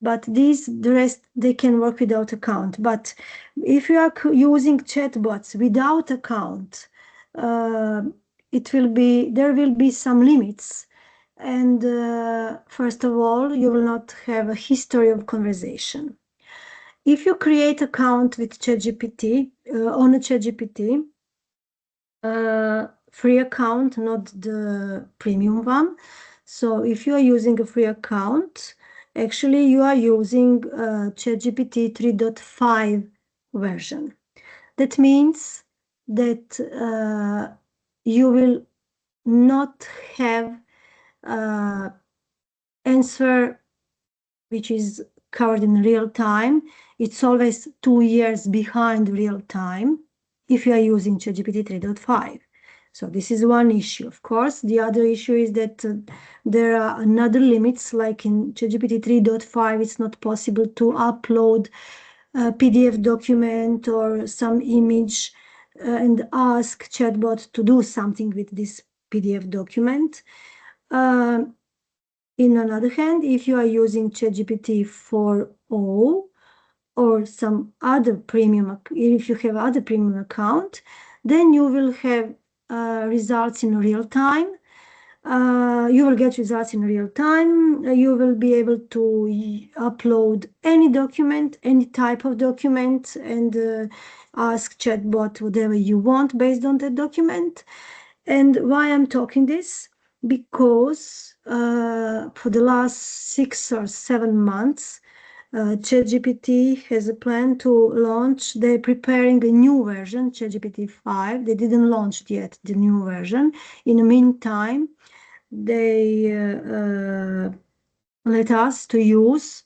but the rest, they can work without account. But if you are using chatbots without account, there will be some limits. And first of all, you will not have a history of conversation. If you create account with ChatGPT, on a ChatGPT, free account, not the premium one. So if you are using a free account, actually you are using ChatGPT 3.5 version. That means that you will not have answer which is covered in real time. It's always 2 years behind real time if you are using ChatGPT 3.5. So this is one issue, of course. The other issue is that there are another limits, like in ChatGPT 3.5, it's not possible to upload a PDF document or some image and ask chatbot to do something with this PDF document. In another hand, if you are using ChatGPT 4.0 or some other premium, if you have other premium account, then you will have results in real time. You will get results in real time. You will be able to upload any document, any type of document, and ask chatbot whatever you want based on that document. And why I'm talking this? Because for the last 6 or 7 months, ChatGPT has a plan to launch. They're preparing a new version, ChatGPT 5. They didn't launch yet the new version. In the meantime, they let us to use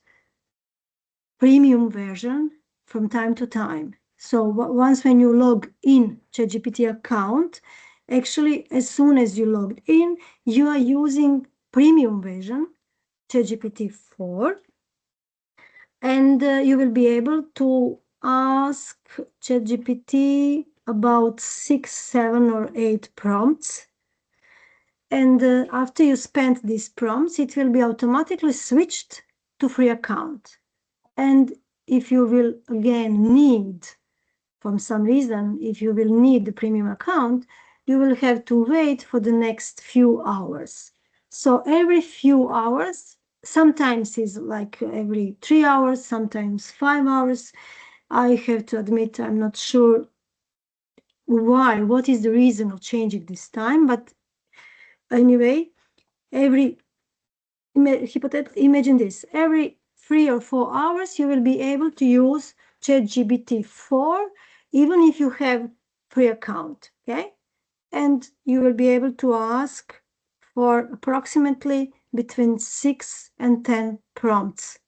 premium version from time to time. So once when you log in ChatGPT account, actually as soon as you logged in, you are using premium version ChatGPT 4, and you will be able to ask ChatGPT about 6, 7, or 8 prompts. And after you spend these prompts, it will be automatically switched to free account. And if you will again need, from some reason, if you will need the premium account, you will have to wait for the next few hours. So every few hours, sometimes is like every 3 hours, sometimes 5 hours. I have to admit, I'm not sure why, what is the reason of changing this time, but anyway, imagine this, every 3 or 4 hours, you will be able to use ChatGPT 4, even if you have free account, okay? And you will be able to ask for approximately between 6 and 10 prompts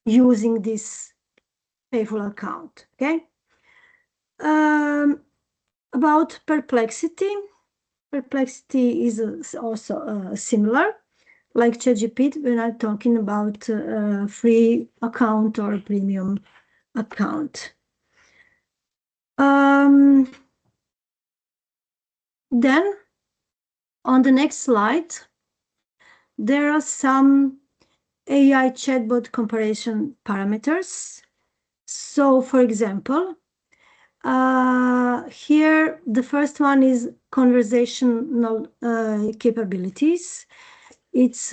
using this payful account, okay? About Perplexity is also similar, like ChatGPT when I'm talking about free account or premium account. Then on the next slide, there are some AI chatbot comparison parameters. So for example, here the first one is conversational capabilities. It's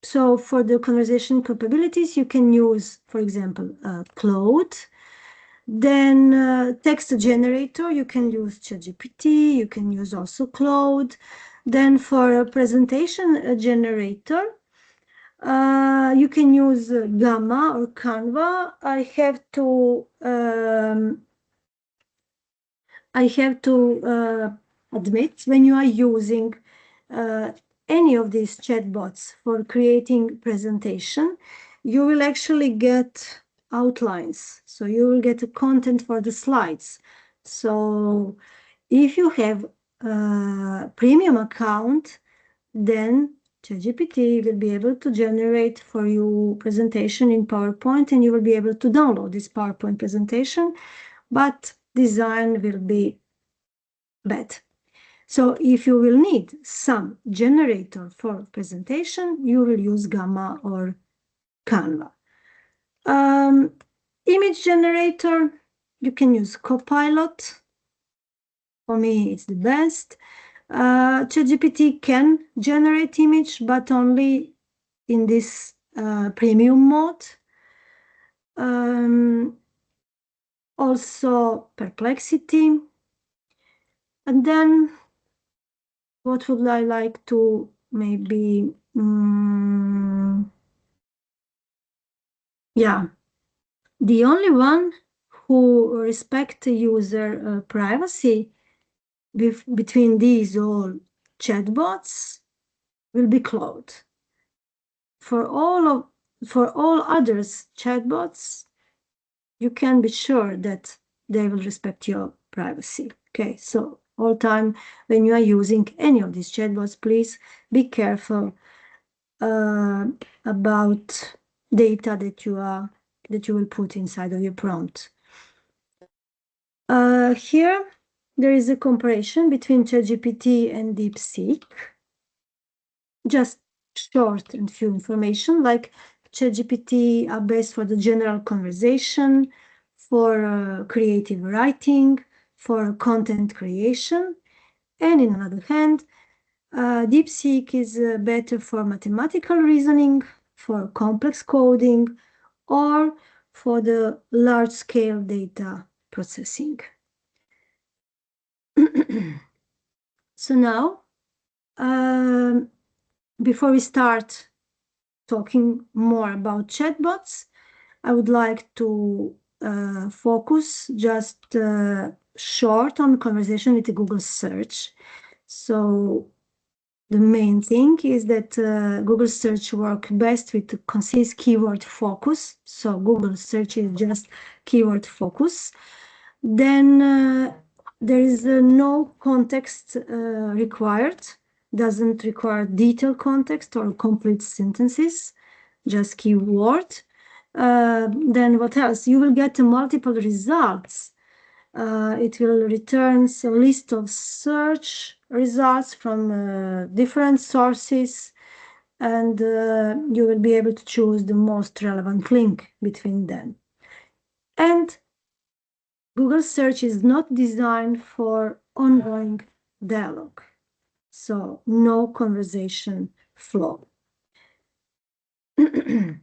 so for the conversation capabilities, you can use, for example, Claude. Then text generator, you can use ChatGPT, you can use also Claude. Then for a presentation generator, you can use Gamma or Canva. I have to admit, when you are using any of these chatbots for creating presentation, you will actually get outlines. So you will get the content for the slides. So if you have a premium account, then ChatGPT will be able to generate for you presentation in PowerPoint, and you will be able to download this PowerPoint presentation, but design will be bad. So if you will need some generator for presentation, you will use Gamma or Canva. Image generator, you can use Copilot. For me, it's the best. ChatGPT can generate image, but only in this premium mode. Also Perplexity. And then what would I like to maybe, yeah, the only one who respect user privacy between these all chatbots will be Claude. For all others chatbots, you can be sure that they will respect your privacy. Okay, so all time when you are using any of these chatbots, please be careful about data that you will put inside of your prompt. Here there is a comparison between ChatGPT and DeepSeek. Just short and few information, like ChatGPT are best for the general conversation, for creative writing, for content creation, and in another hand, DeepSeek is better for mathematical reasoning, for complex coding, or for the large-scale data processing. So now, before we start talking more about chatbots, I would like to focus just short on conversation with the Google search. So the main thing is that Google search works best with concise keyword focus. So Google search is just keyword focus. Then there is no context required. Doesn't require detailed context or complete sentences, just keyword. Then what else? You will get multiple results. It will return a list of search results from different sources. and you will be able to choose the most relevant link between them. And Google search is not designed for ongoing dialogue, so no conversation flow. In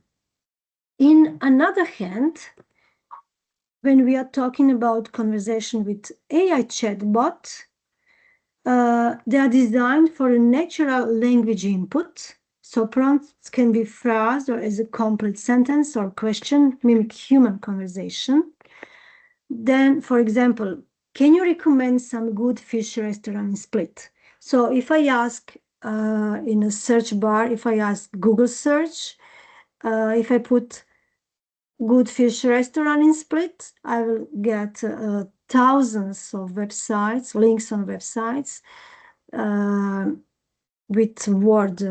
another hand, when we are talking about conversation with AI chatbot, they are designed for a natural language input. So prompts can be phrased or as a complete sentence or question, mimic human conversation. Then, for example, can you recommend some good fish restaurant in Split? So if I ask in a search bar, if I ask Google search, if I put good fish restaurant in Split, I will get thousands of websites, links on websites with word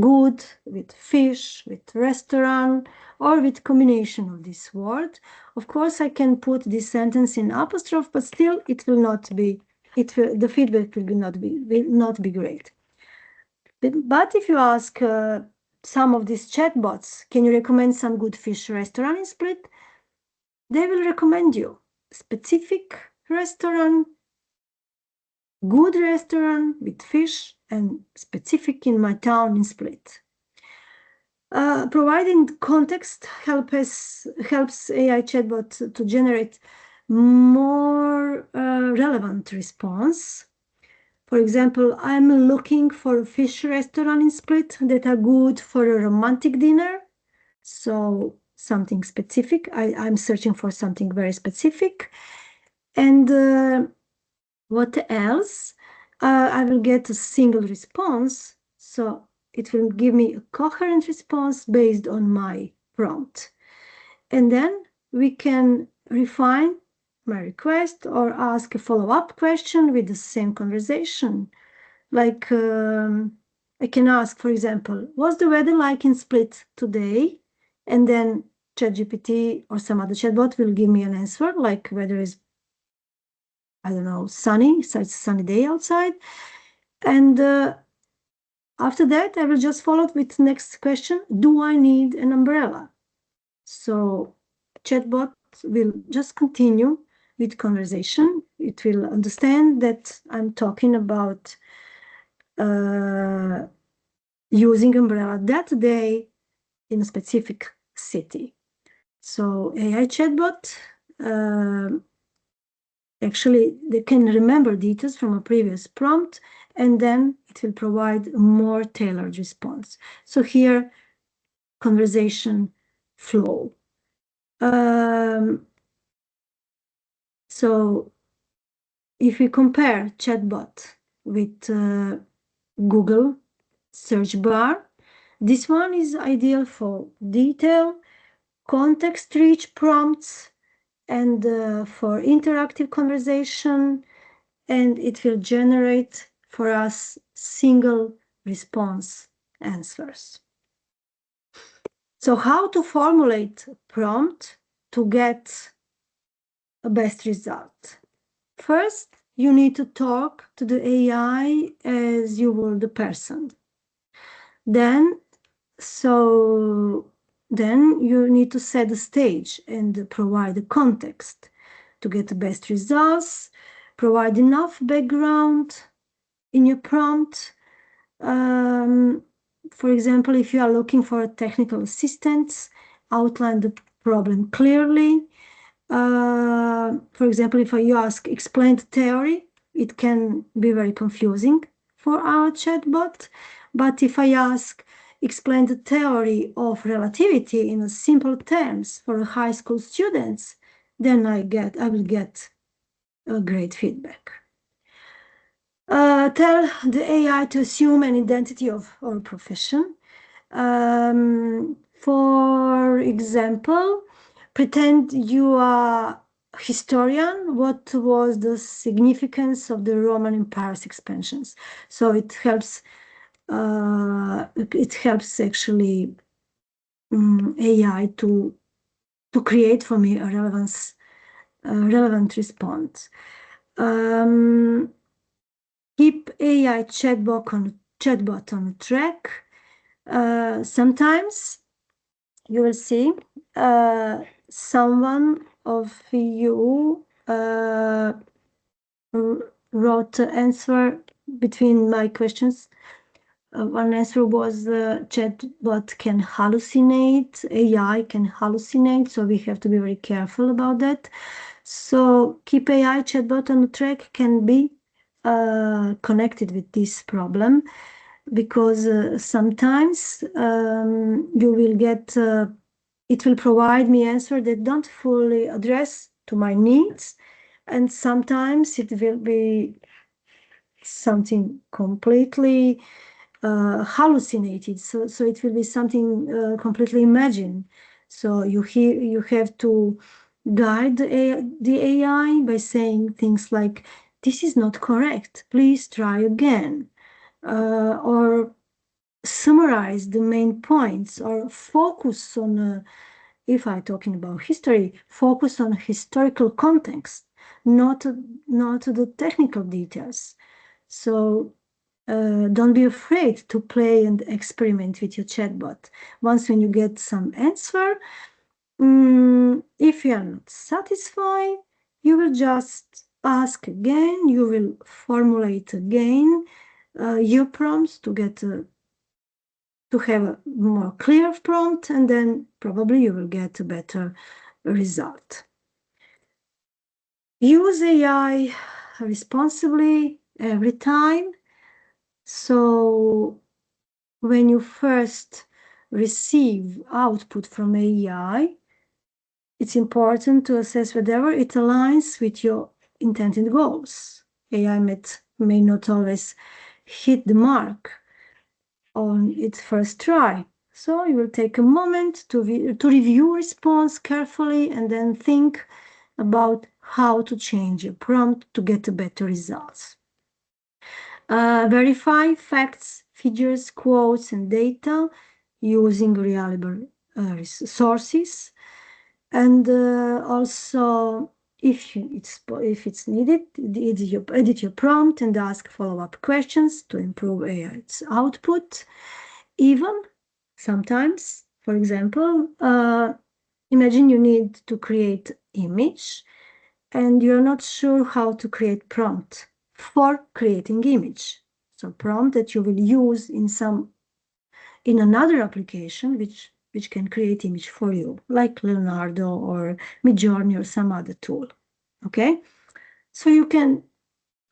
good, with fish, with restaurant, or with combination of this word. Of course, I can put this sentence in apostrophe, but still it will not be, the feedback will not be great. But if you ask some of these chatbots, can you recommend some good fish restaurant in Split? They will recommend you specific restaurant, good restaurant with fish, and specific in my town in Split. Providing context helps AI chatbot to generate more relevant response. For example, I'm looking for a fish restaurant in Split that are good for a romantic dinner. So something specific. I'm searching for something very specific. And what else? I will get a single response. So it will give me a coherent response based on my prompt. And then we can refine my request or ask a follow-up question with the same conversation. Like I can ask, for example, what's the weather like in Split today? And then ChatGPT or some other chatbot will give me an answer, like weather is, I don't know, sunny, so it's a sunny day outside. And after that, I will just follow up with the next question, do I need an umbrella? So chatbot will just continue with conversation. It will understand that I'm talking about using umbrella that day in a specific city. So AI chatbot, actually, they can remember details from a previous prompt, and then it will provide a more tailored response. So here, conversation flow. So if we compare chatbot with Google search bar, this one is ideal for detail, context-rich prompts, and for interactive conversation, and it will generate for us single response answers. So how to formulate a prompt to get a best result? First, you need to talk to the AI as you would the person. Then you need to set the stage and provide the context to get the best results, provide enough background in your prompt. For example, if you are looking for a technical assistance, outline the problem clearly. For example, if you ask explain the theory, it can be very confusing for our chatbot. But if I ask explain the theory of relativity in simple terms for high school students, then I will get a great feedback. Tell the AI to assume an identity of or profession. For example, pretend you are a historian. What was the significance of the Roman Empire's expansions? So it helps. It helps actually AI to create for me a relevant response. Keep AI chatbot on track. Sometimes you will see someone of you wrote the answer between my questions. One answer was chatbot can hallucinate, AI can hallucinate, so we have to be very careful about that. So keep AI chatbot on the track can be connected with this problem, because sometimes you will get, it will provide me answer that don't fully address to my needs, and sometimes it will be something completely hallucinated. So it will be something completely imagined. So you have to guide the AI by saying things like, "This is not correct. Please try again," or summarize the main points, or focus on. If I'm talking about history, focus on historical context, not the technical details. So don't be afraid to play and experiment with your chatbot. Once when you get some answer, if you are not satisfied, you will just ask again, you will formulate again your prompts to get to have a more clear prompt, and then probably you will get a better result. Use AI responsibly every time. So when you first receive output from AI, it's important to assess whether it aligns with your intended goals. AI may not always hit the mark on its first try. So you will take a moment to review response carefully, and then think about how to change your prompt to get better results. Verify facts, figures, quotes, and data using reliable sources. And also, if it's needed, edit your prompt and ask follow-up questions to improve AI's output. Even sometimes, for example, imagine you need to create image and you're not sure how to create prompt for creating image. So prompt that you will use in another application which can create image for you, like Leonardo or Midjourney or some other tool. Okay, so you can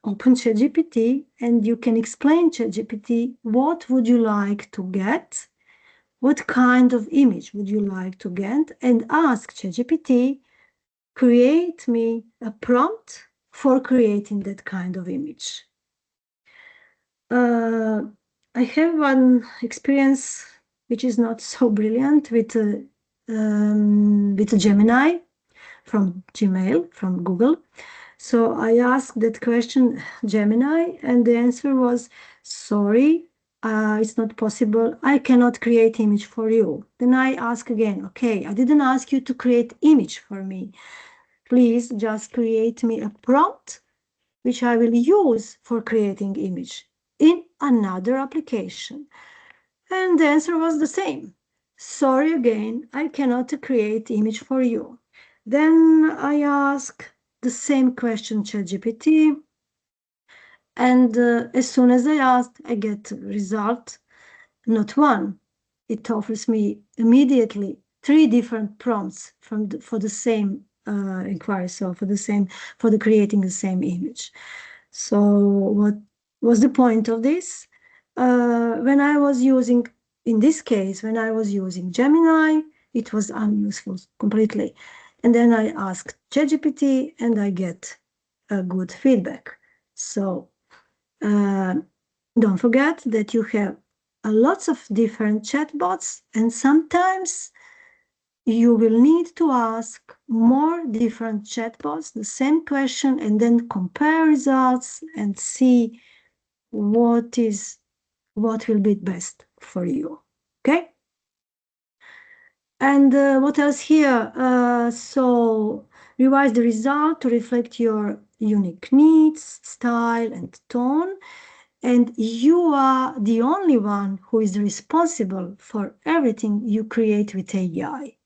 open ChatGPT and you can explain ChatGPT, what would you like to get, what kind of image would you like to get, and ask ChatGPT, create me a prompt for creating that kind of image. I have one experience which is not so brilliant with Gemini from Gmail, from Google. So I asked that question Gemini, and the answer was, sorry, it's not possible. I cannot create image for you. Then I ask again, okay, I didn't ask you to create image for me. Please just create me a prompt which I will use for creating image in another application. And the answer was the same. Sorry again, I cannot create image for you. Then I ask the same question ChatGPT, and as soon as I ask, I get result, not one. It offers me immediately 3 different prompts for the same inquiry, so for the creating the same image. So what was the point of this? When I was using, in this case, when I was using Gemini, it was unuseful completely. And then I asked ChatGPT and I get a good feedback. So don't forget that you have lots of different chatbots, and sometimes you will need to ask more different chatbots the same question, and then compare results and see what will be best for you. Okay, and what else here? So revise the result to reflect your unique needs, style, and tone. And you are the only one who is responsible for everything you create with AI.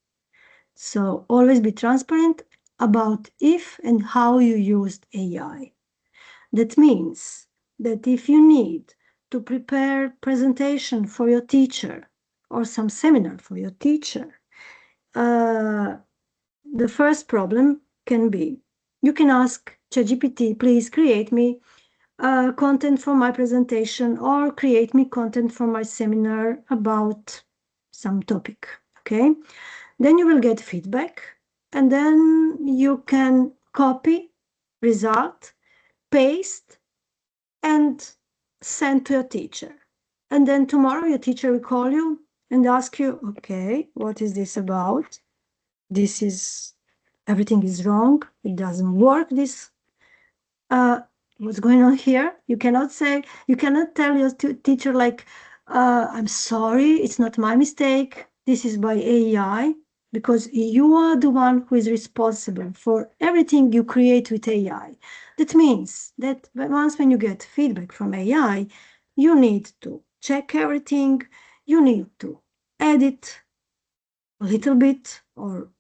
So always be transparent about if and how you used AI. That means that if you need to prepare presentation for your teacher or some seminar for your teacher, the first problem can be, you can ask ChatGPT, please create me content for my presentation or create me content for my seminar about some topic, okay? Then you will get feedback, and then you can copy result, paste, and send to your teacher. And then tomorrow your teacher will call you and ask you, okay, what is this about? This is, everything is wrong. It doesn't work. This, what's going on here? You cannot say, you cannot tell your teacher like, I'm sorry, it's not my mistake. This is by AI, because you are the one who is responsible for everything you create with AI. That means that once when you get feedback from AI, you need to check everything, you need to edit a little bit, or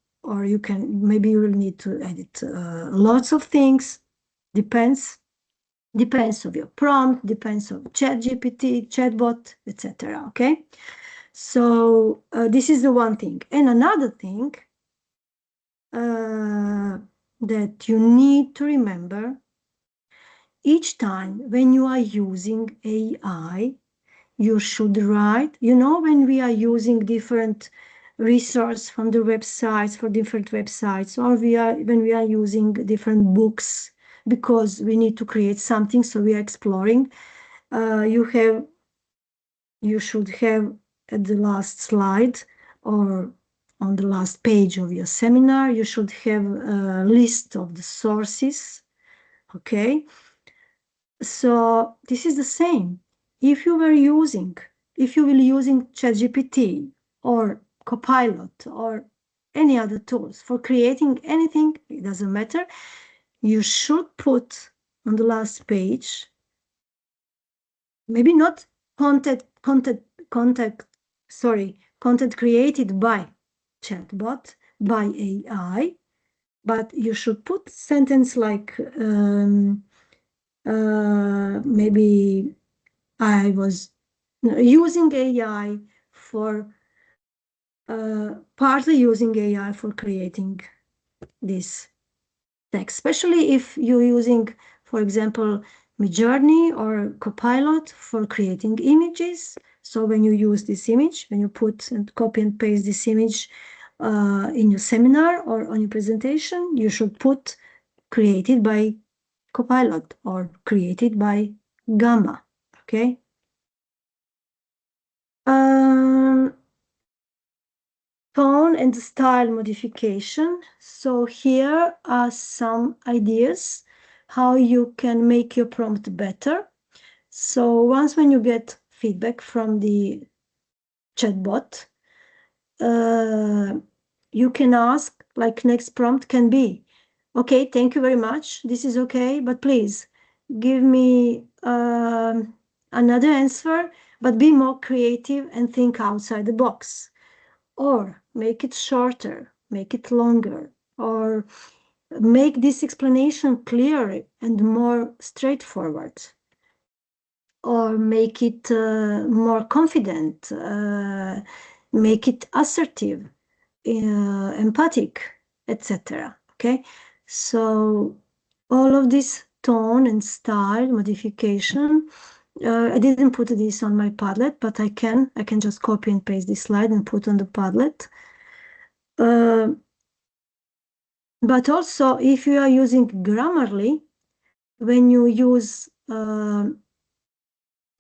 you can, maybe you will need to edit lots of things, depends of your prompt, depends of ChatGPT, chatbot, etc. Okay, so this is the one thing. And another thing that you need to remember, each time when you are using AI, you should write, you know, when we are using different resources from the websites, for different websites, or when we are using different books because we need to create something, so we are exploring, you should have at the last slide or on the last page of your seminar, you should have a list of the sources, okay? So this is the same. If you will using ChatGPT or Copilot or any other tools for creating anything, it doesn't matter, you should put on the last page, maybe not content created by chatbot, by AI, but you should put sentence like, maybe I was using AI for, partly using AI for creating this text, especially if you're using, for example, Midjourney or Copilot for creating images. So when you use this image, when you put and copy and paste this image in your seminar or on your presentation, you should put created by Copilot or created by Gamma, okay? Tone and style modification. So here are some ideas how you can make your prompt better. So once when you get feedback from the chatbot, you can ask, like next prompt can be, okay, thank you very much, this is okay, but please give me another answer, but be more creative and think outside the box. Or make it shorter, make it longer, or make this explanation clearer and more straightforward, or make it more confident, make it assertive, empathic, etc. Okay, so all of this tone and style modification, I didn't put this on my Padlet, but I can just copy and paste this slide and put on the Padlet. But also, if you are using Grammarly, when you use AI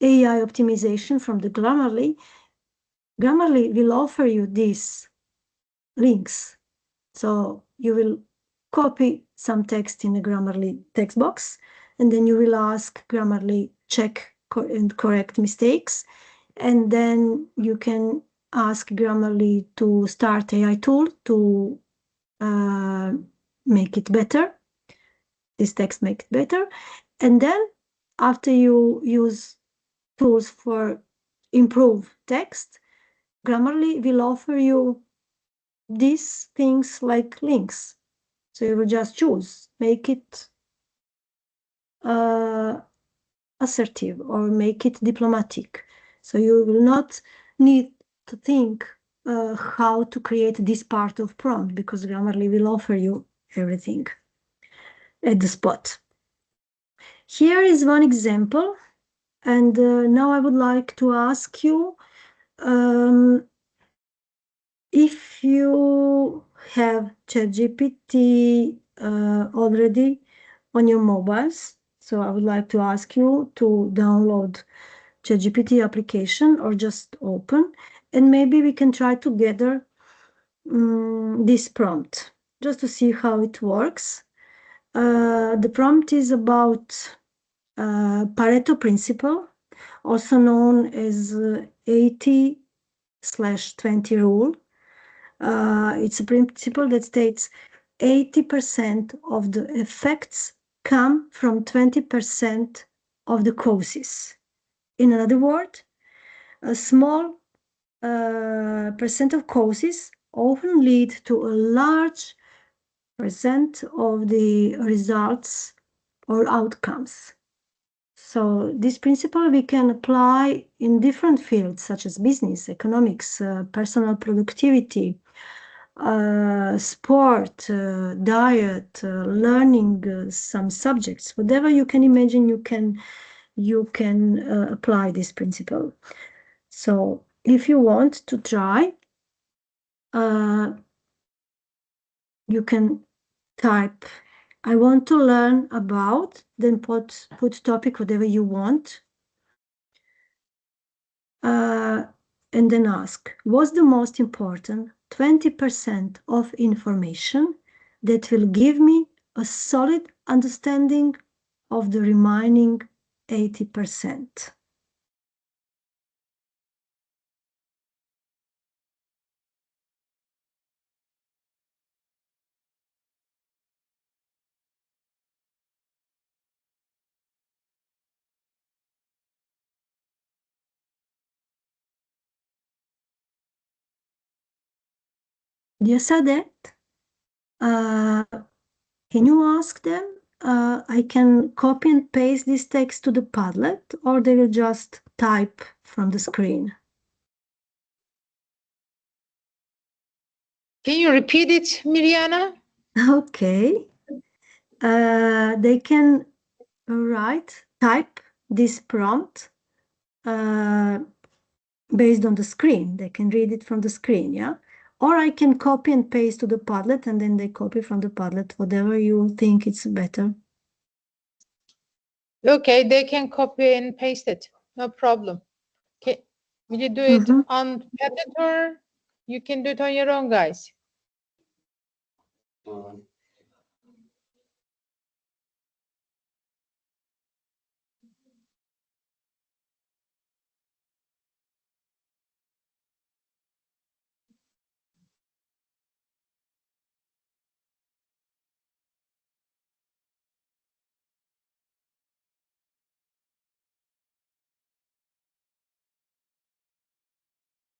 optimization from the Grammarly will offer you these links. So you will copy some text in the Grammarly text box, and then you will ask Grammarly check and correct mistakes, and then you can ask Grammarly to start AI tool to make it better, this text make it better. And then after you use tools for improve text, Grammarly will offer you these things like links. So you will just choose, make it assertive or make it diplomatic. So you will not need to think how to create this part of prompt because Grammarly will offer you everything at the spot. Here is one example, and now I would like to ask you if you have ChatGPT already on your mobiles. So I would like to ask you to download ChatGPT application or just open, and maybe we can try together this prompt just to see how it works. The prompt is about Pareto principle, also known as 80/20 rule. It's a principle that states 80% of the effects come from 20% of the causes. In another word, a small percent of causes often lead to a large percent of the results or outcomes. So this principle we can apply in different fields such as business, economics, personal productivity, sport, diet, learning some subjects, whatever you can imagine, you can apply this principle. So if you want to try, you can type, I want to learn about, then put topic, whatever you want, and then ask, what's the most important 20% of information that will give me a solid understanding of the remaining 80%? You said that? Can you ask them? I can copy and paste this text to the Padlet, or they will just type from the screen. Can you repeat it, Mirjana? Okay. They can type this prompt based on the screen. They can read it from the screen, yeah? Or I can copy and paste to the Padlet, and then they copy from the Padlet, whatever you think it's better. Okay, they can copy and paste it. No problem. Okay. Will you do it on Padlet or you can do it on your own, guys?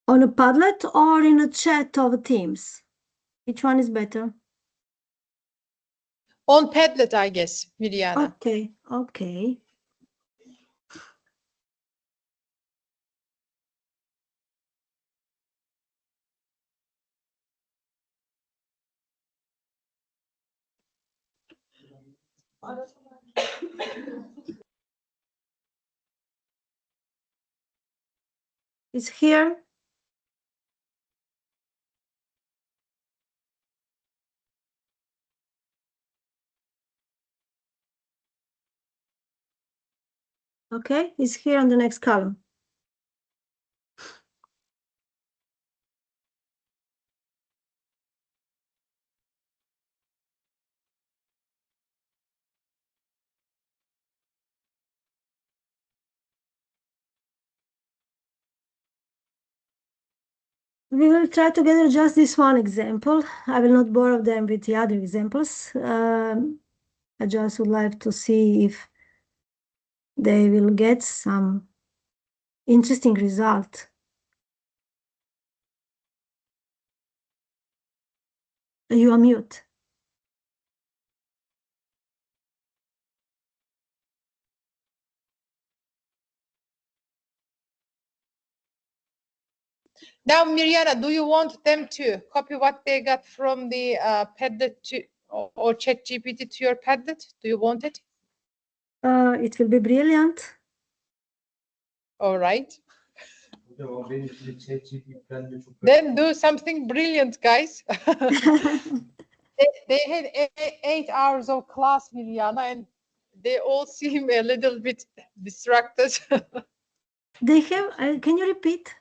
On a Padlet or in a chat of Teams? Which one is better? On Padlet, I guess, Mirjana. Okay, okay. It's here. Okay, it's here on the next column. We will try together just this one example. I will not bore them with the other examples. I just would like to see if they will get some interesting result. You are mute. Now, Mirjana, do you want them to copy what they got from the Padlet to or ChatGPT to your Padlet? Do you want it? It will be brilliant. All right. Then do something brilliant, guys. They had 8 hours of class, Mirjana, and they all seem a little bit distracted. They have, can you repeat?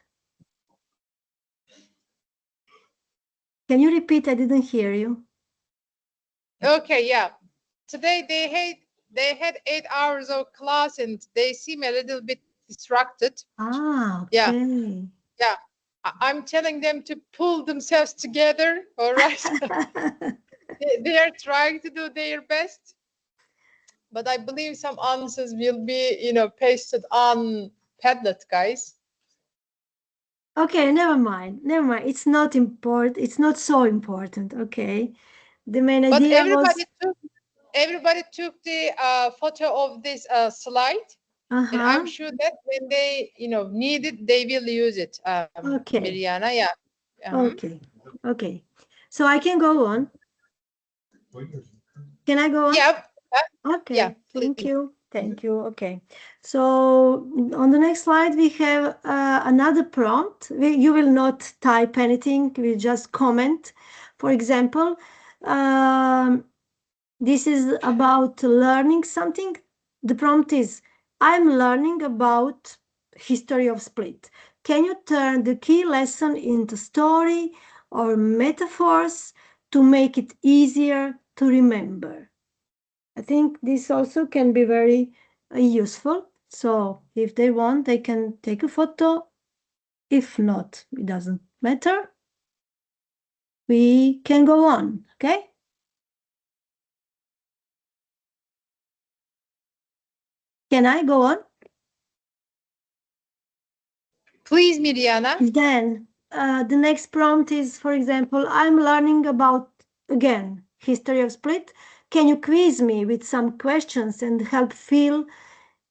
Can you repeat? I didn't hear you. Okay, yeah. Today they had 8 hours of class and they seem a little bit distracted. Ah, okay. Yeah. I'm telling them to pull themselves together, all right? They are trying to do their best. But I believe some answers will be, pasted on Padlet, guys. Okay, never mind. Never mind. It's not important. It's not so important. Okay. The main But idea was. everybody took the photo of this slide, and I'm sure that when they, need it, they will use it. Okay. Mirjana, yeah. Okay. Okay. So I can go on. Can I go on? Yeah. Okay. Yeah, Thank you. Thank you. Okay. So on the next slide, we have another prompt. You will not type anything. We just comment. For example, this is about learning something. The prompt is, I'm learning about history of Split. Can you turn the key lesson into story or metaphors to make it easier to remember? I think this also can be very useful. So if they want, they can take a photo. If not, it doesn't matter. We can go on, okay? Can I go on? Please, Mirjana. Then the next prompt is, for example, I'm learning about, again, history of Split. Can you quiz me with some questions and help fill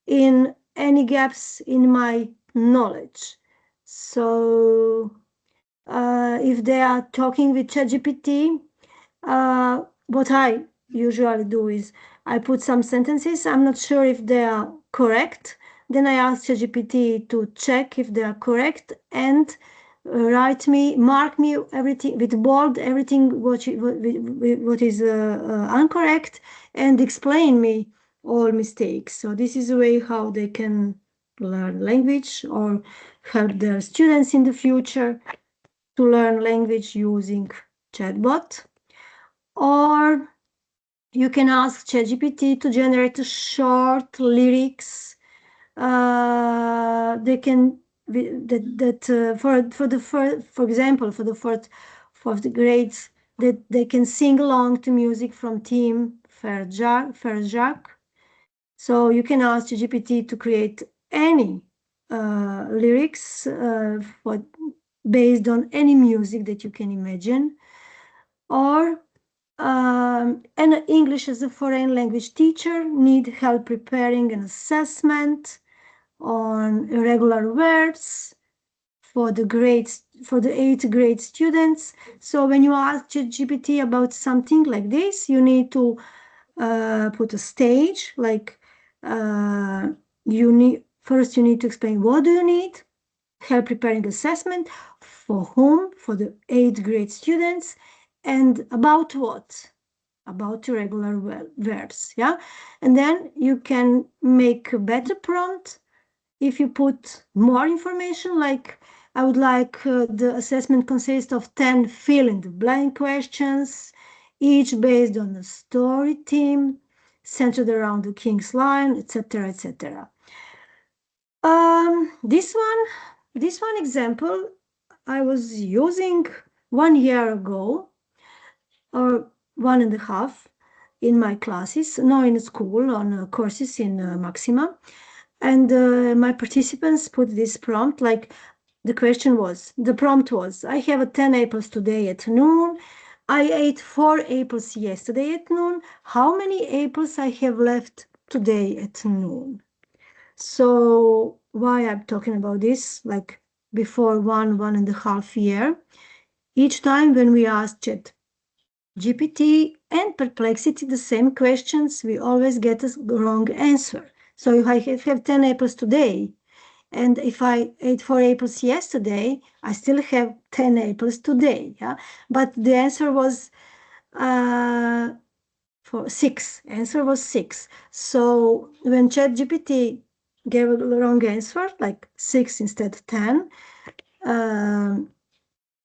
in any gaps in my knowledge? So if they are talking with ChatGPT, what I usually do is I put some sentences. I'm not sure if they are correct. Then I ask ChatGPT to check if they are correct and mark me everything with bold, everything what is incorrect, and explain me all mistakes. So this is a way how they can learn language or help their students in the future to learn language using chatbot. Or you can ask ChatGPT to generate a short lyrics. They can for example for the grades that they can sing along to music from Team Ferjak. So you can ask ChatGPT to create any lyrics based on any music that you can imagine. Or an English as a foreign language teacher need help preparing an assessment on irregular verbs for the 8th grade students. So when you ask ChatGPT about something like this, you need to put a stage, like you need to explain what do you need, help preparing assessment, for whom, for the 8th grade students, and about what? About irregular verbs, yeah? And then you can make a better prompt if you put more information, like I would like the assessment consists of 10 fill-in-the-blank questions, each based on a story theme centered around the King's Line, etc., etc. This one example I was using 1 year ago, or 1.5 in my classes, no, in school, on courses in Maxima. And my participants put this prompt, like the prompt was, I have 10 apples today at noon. I ate 4 apples yesterday at noon. How many apples I have left today at noon? So why I'm talking about this, like before 1.5 year, each time when we ask Chat GPT and Perplexity the same questions, we always get a wrong answer. So if I have 10 apples today, and if I ate 4 apples yesterday, I still have 10 apples today. Yeah, but the answer was for 6. Answer was 6. So when ChatGPT gave a wrong answer, like 6 instead of 10,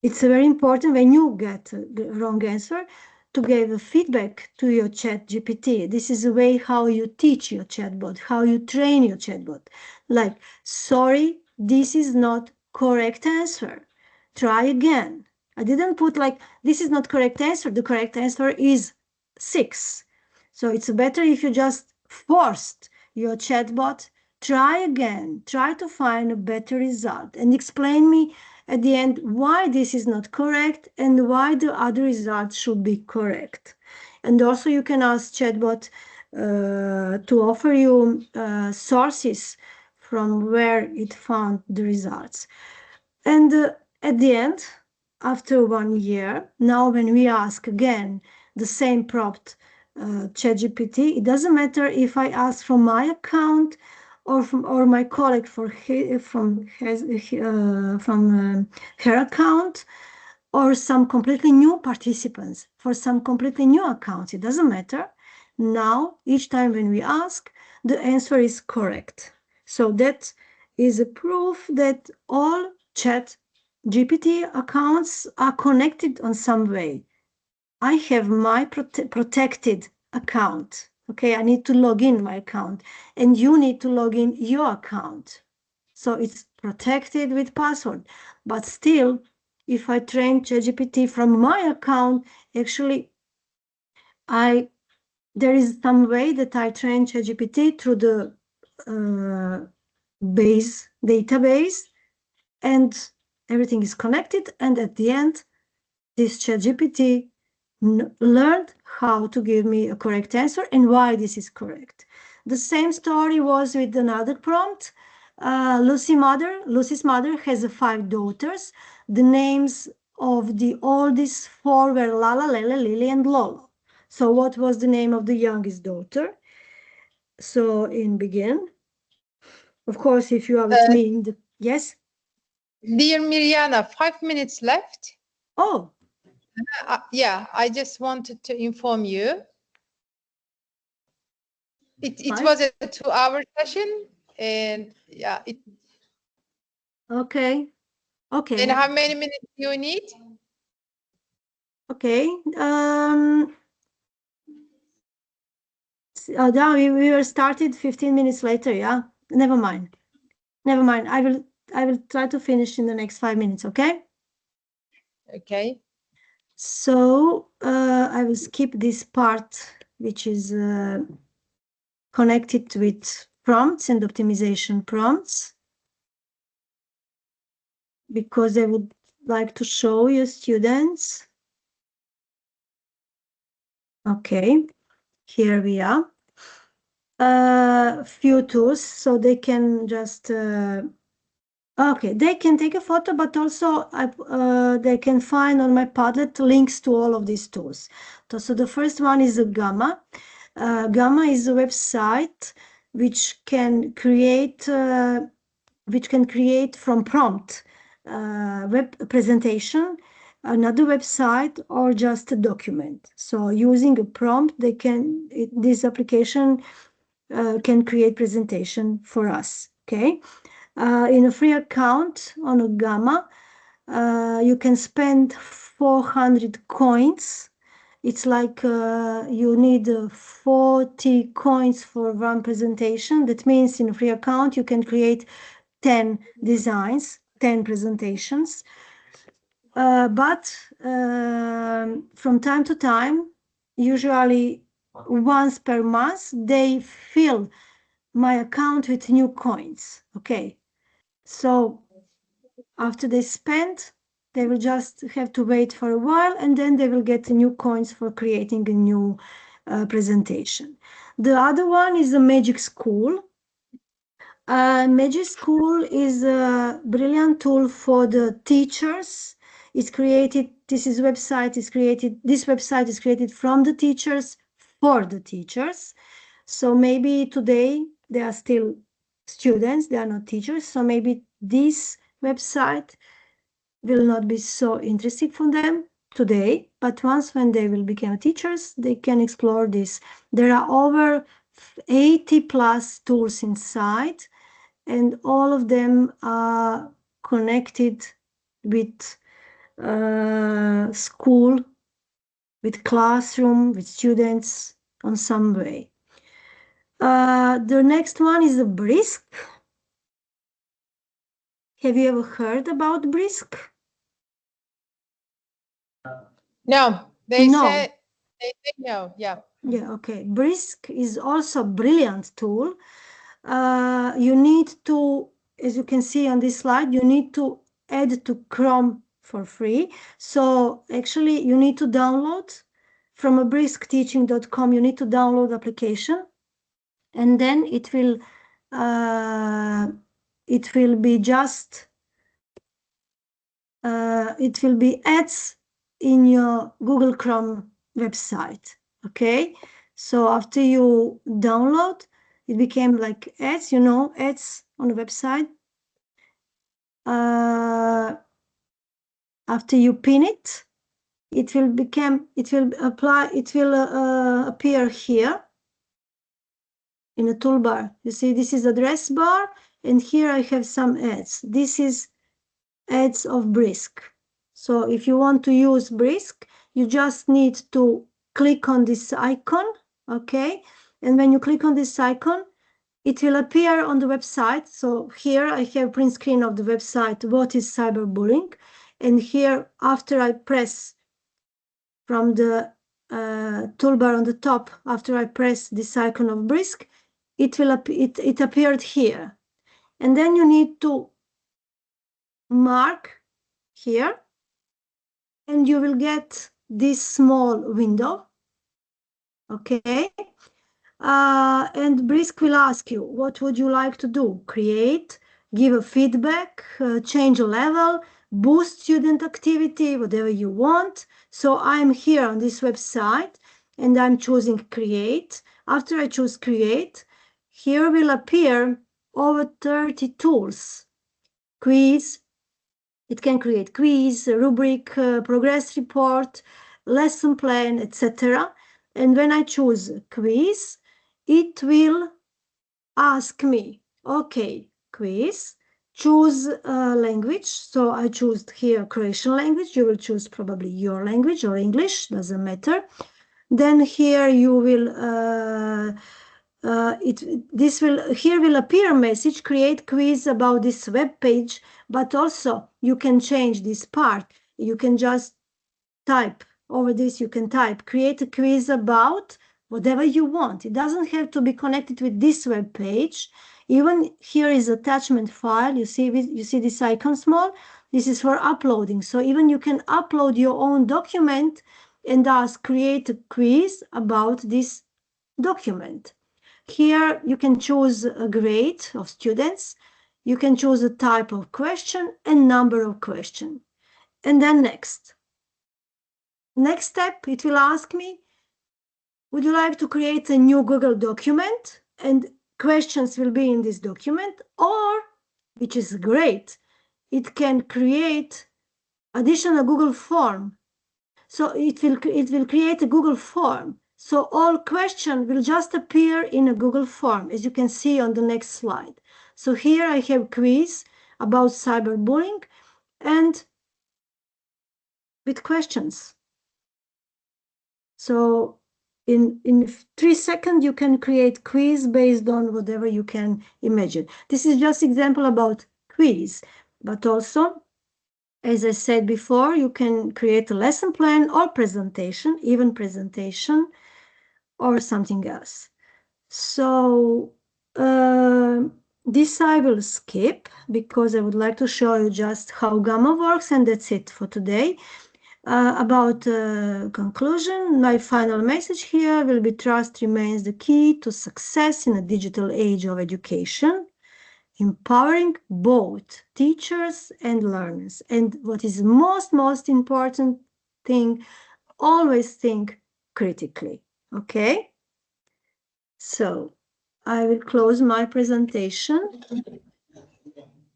it's very important when you get the wrong answer to give a feedback to your ChatGPT. This is the way how you teach your chatbot, how you train your chatbot. Like, sorry, this is not correct answer. Try again. I didn't put like, this is not correct answer. The correct answer is 6. So it's better if you just forced your chatbot, try again, try to find a better result and explain me at the end why this is not correct and why the other results should be correct. And also you can ask chatbot to offer you sources from where it found the results. And at the end, after 1 year, now when we ask again the same prompt ChatGPT, it doesn't matter if I ask from my account or my colleague from her account, or some completely new participants for some completely new accounts. It doesn't matter. Now, each time when we ask, the answer is correct. So that is a proof that all ChatGPT accounts are connected on some way. I have my protected account. Okay, I need to log in my account, and you need to log in your account. So it's protected with password. But still, if I train ChatGPT from my account, actually, there is some way that I train ChatGPT through the database, and everything is connected. And at the end, this ChatGPT learned how to give me a correct answer and why this is correct. The same story was with another prompt. Lucy's mother has 5 daughters. The names of the oldest 4 were Lala, Lele, Lily, and Lolo. So what was the name of the youngest daughter? So in begin, of course, if you are with me in the, yes? Dear Mirjana, 5 minutes left. Oh. Yeah, I just wanted to inform you. It was a 2-hour session, and yeah. Okay. Okay. And how many minutes do you need? Okay. We were started 15 minutes later. Yeah. Never mind. I will try to finish in the next 5 minutes. Okay. Okay. So I will skip this part, which is connected with prompts and optimization prompts, because I would like to show you students. Okay, here we are. Few tools, so they can just okay, they can take a photo, but also they can find on my Padlet links to all of these tools. So the first one is a Gamma. Gamma is a website which can create from prompt web presentation, another website, or just a document. So using a prompt, this application can create presentation for us. Okay. In a free account on a Gamma, you can spend 400 coins. It's like you need 40 coins for one presentation. That means in a free account, you can create 10 designs, 10 presentations. But from time to time, usually once per month, they fill my account with new coins. Okay, so after they spend, they will just have to wait for a while, and then they will get new coins for creating a new presentation. The other one is the Magic School. Magic School is a brilliant tool for the teachers. It's created, this website is created from the teachers for the teachers. So maybe today they are still students, they are not teachers. So maybe this website will not be so interesting for them today, but once when they will become teachers, they can explore this. There are over 80 plus tools inside, and all of them are connected with school, with classroom, with students on some way. The next one is the Brisk. Have you ever heard about Brisk? No, they No. said no. Yeah. Yeah, okay. Brisk is also a brilliant tool. You need to, as you can see on this slide, you need to add to Chrome for free. So actually you need to download from a briskteaching.com, you need to download the application, and then it will be just it will be ads in your Google Chrome website. Okay, so after you download, it became like ads, you know, ads on the website. After you pin it, it will appear here in a toolbar. You see, this is address bar, and here I have some ads. This is ads of Brisk. So if you want to use Brisk, you just need to click on this icon, okay? And when you click on this icon, it will appear on the website. So here I have print screen of the website, what is cyberbullying? And here, after I press from the toolbar on the top, after I press this icon of Brisk, it appeared here. And then you need to mark here, and you will get this small window, okay? And Brisk will ask you, what would you like to do? Create, give a feedback, change a level, boost student activity, whatever you want. So I'm here on this website, and I'm choosing create. After I choose create, here will appear over 30 tools. Quiz, it can create quiz, rubric, progress report, lesson plan, etc. And when I choose quiz, it will ask me, okay, quiz, choose a language. So I choose here Croatian language. You will choose probably your language or English, doesn't matter. Then here you will here will appear a message, create quiz about this web page, but also you can change this part. You can just type over this, you can type, create a quiz about whatever you want. It doesn't have to be connected with this web page. Even here is attachment file. You see this icon small? This is for uploading. So even you can upload your own document and ask create a quiz about this document. Here you can choose a grade of students. You can choose a type of question and number of question. And then next step, it will ask me, would you like to create a new Google document? And questions will be in this document, or, which is great, it can create additional Google form. So it will create a Google form. So all questions will just appear in a Google form, as you can see on the next slide. So here I have quiz about cyberbullying and with questions. So in 3 seconds, you can create quiz based on whatever you can imagine. This is just example about quiz, but also, as I said before, you can create a lesson plan or presentation, even presentation or something else. So This I will skip because I would like to show you just how Gamma works, and that's it for today. About conclusion, my final message here will be: trust remains the key to success in a digital age of education, empowering both teachers and learners. And what is most important thing, always think critically, okay? So I will close my presentation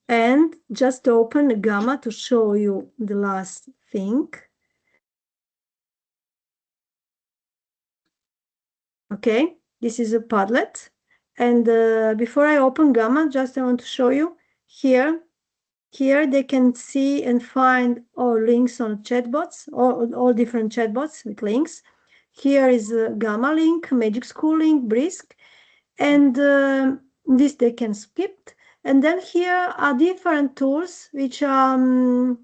and just open Gamma to show you the last thing. Okay, this is a Padlet. And before I open Gamma, just I want to show you here. Here they can see and find all links on chatbots, all different chatbots with links. Here is a Gamma link, Magic School link, Brisk, and this they can skip. And then here are different tools which for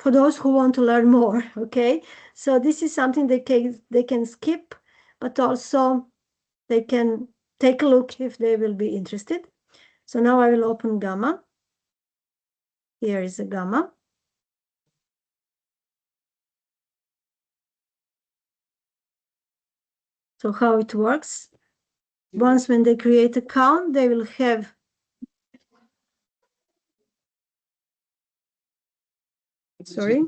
those who want to learn more. Okay, so this is something they can skip, but also they can take a look if they will be interested. So now I will open Gamma. Here is a Gamma. So how it works? Once when they create account, they will have sorry.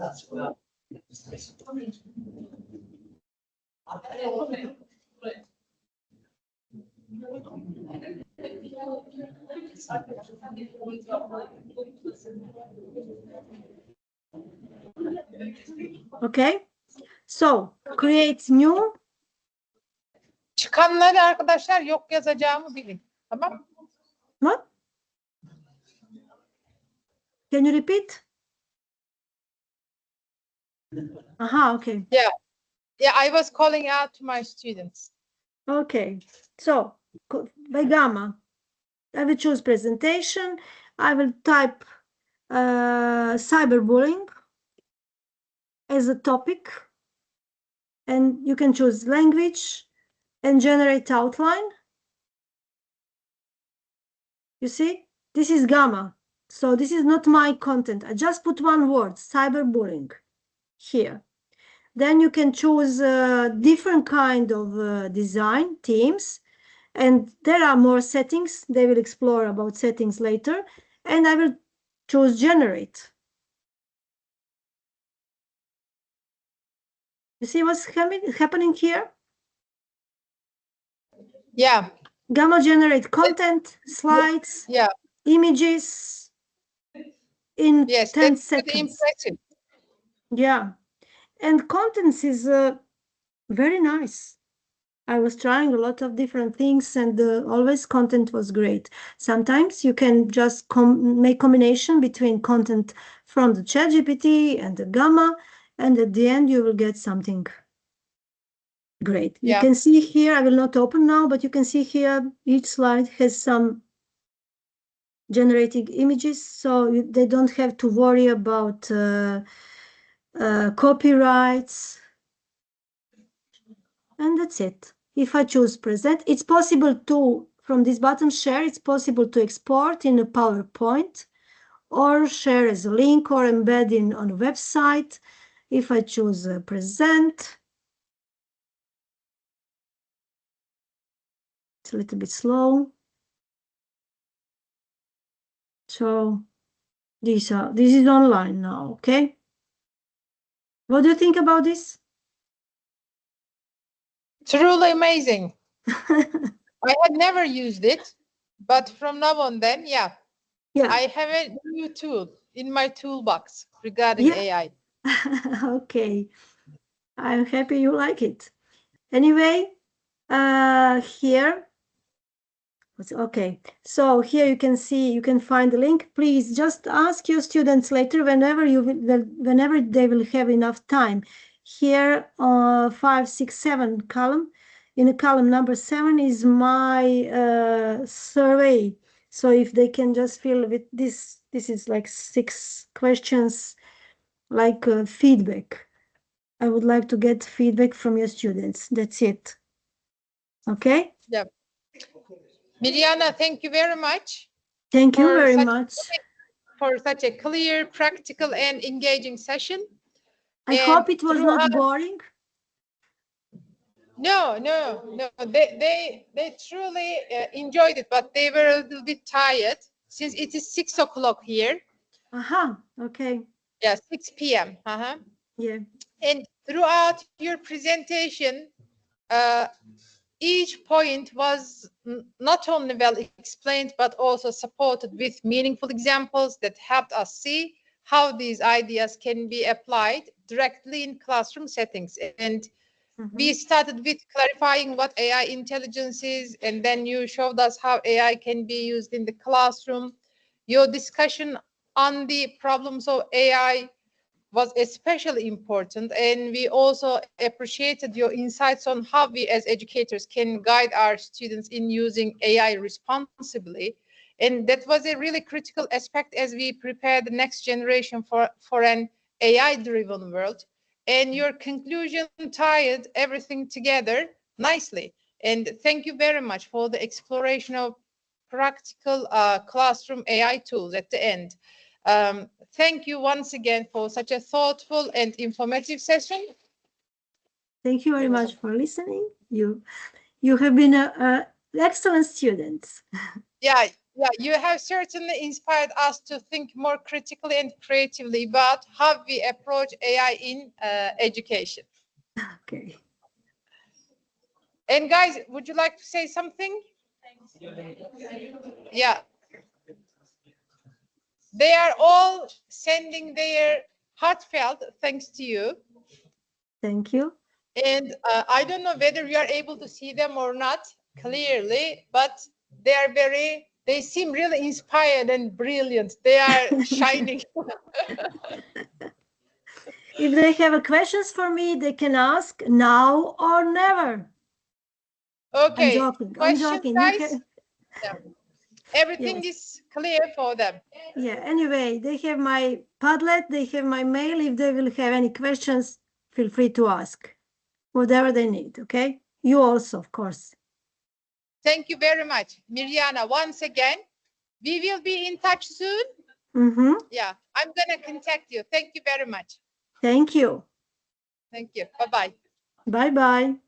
Okay. So create new. Çıkanları arkadaşlar yok yazacağımı bilin. Tamam? What? Can you repeat? Aha, okay. Yeah. Yeah, I was calling out to my students. Okay. So by Gamma, I will choose presentation. I will type cyberbullying as a topic, and you can choose language and generate outline. You see, this is Gamma. So this is not my content. I just put one word, cyberbullying, here. Then you can choose different kind of design themes, and there are more settings. They will explore about settings later, and I will choose generate. You see what's happening here? Yeah. Gamma generate content, slides, yeah, images in yes, 10 that's seconds. impressive. Yeah, and contents is very nice. I was trying a lot of different things, and always content was great. Sometimes you can just make combination between content from the ChatGPT and the Gamma, and at the end you will get something great. You can see here, I will not open now, but you can see here each slide has some generating images, so they don't have to worry about copyrights. And that's it. If I choose present, it's possible to, from this button share, it's possible to export in a PowerPoint or share as a link or embed on a website. If I choose present, it's a little bit slow. So this is online now, okay? What do you think about this? Truly amazing. I had never used it, but from now on then, yeah. I have a new tool in my toolbox regarding AI. Okay. I'm happy you like it. Anyway, here, okay. So here you can see, you can find the link. Please just ask your students later whenever they will have enough time. Here, 5, 6, 7 column. In the column number 7 is my survey. So if they can just fill with this is like 6 questions, like feedback. I would like to get feedback from your students. That's it. Okay? Yeah. Mirjana, thank you very much. Thank you very much. For such a clear, practical, and engaging session. I hope it was not boring. No. They truly enjoyed it, but they were a little bit tired since it is 6 o'clock here. Okay. Yeah, 6 p.m. Yeah. And throughout your presentation, each point was not only well explained, but also supported with meaningful examples that helped us see how these ideas can be applied directly in classroom settings. And we started with clarifying what AI intelligence is, and then you showed us how AI can be used in the classroom. Your discussion on the problems of AI was especially important, and we also appreciated your insights on how we as educators can guide our students in using AI responsibly. And that was a really critical aspect as we prepare the next generation for an AI-driven world. And your conclusion tied everything together nicely. And thank you very much for the exploration of practical classroom AI tools at the end. Thank you once again for such a thoughtful and informative session. Thank you very much for listening. You have been excellent students. Yeah, you have certainly inspired us to think more critically and creatively about how we approach AI in education. Okay. And guys, would you like to say something? Yeah. They are all sending their heartfelt thanks to you. Thank you. And I don't know whether you are able to see them or not clearly, but they seem really inspired and brilliant. They are shining. If they have questions for me, they can ask now or never. Okay. I'm joking. Questions, guys? Yeah. Everything is clear for them. Yeah. Anyway, they have my Padlet. They have my mail. If they will have any questions, feel free to ask whatever they need. Okay. You also, of course. Thank you very much, Mirjana. Once again, we will be in touch soon. Yeah, I'm gonna contact you. Thank you very much. Thank you. Thank you. Bye-bye. Bye-bye.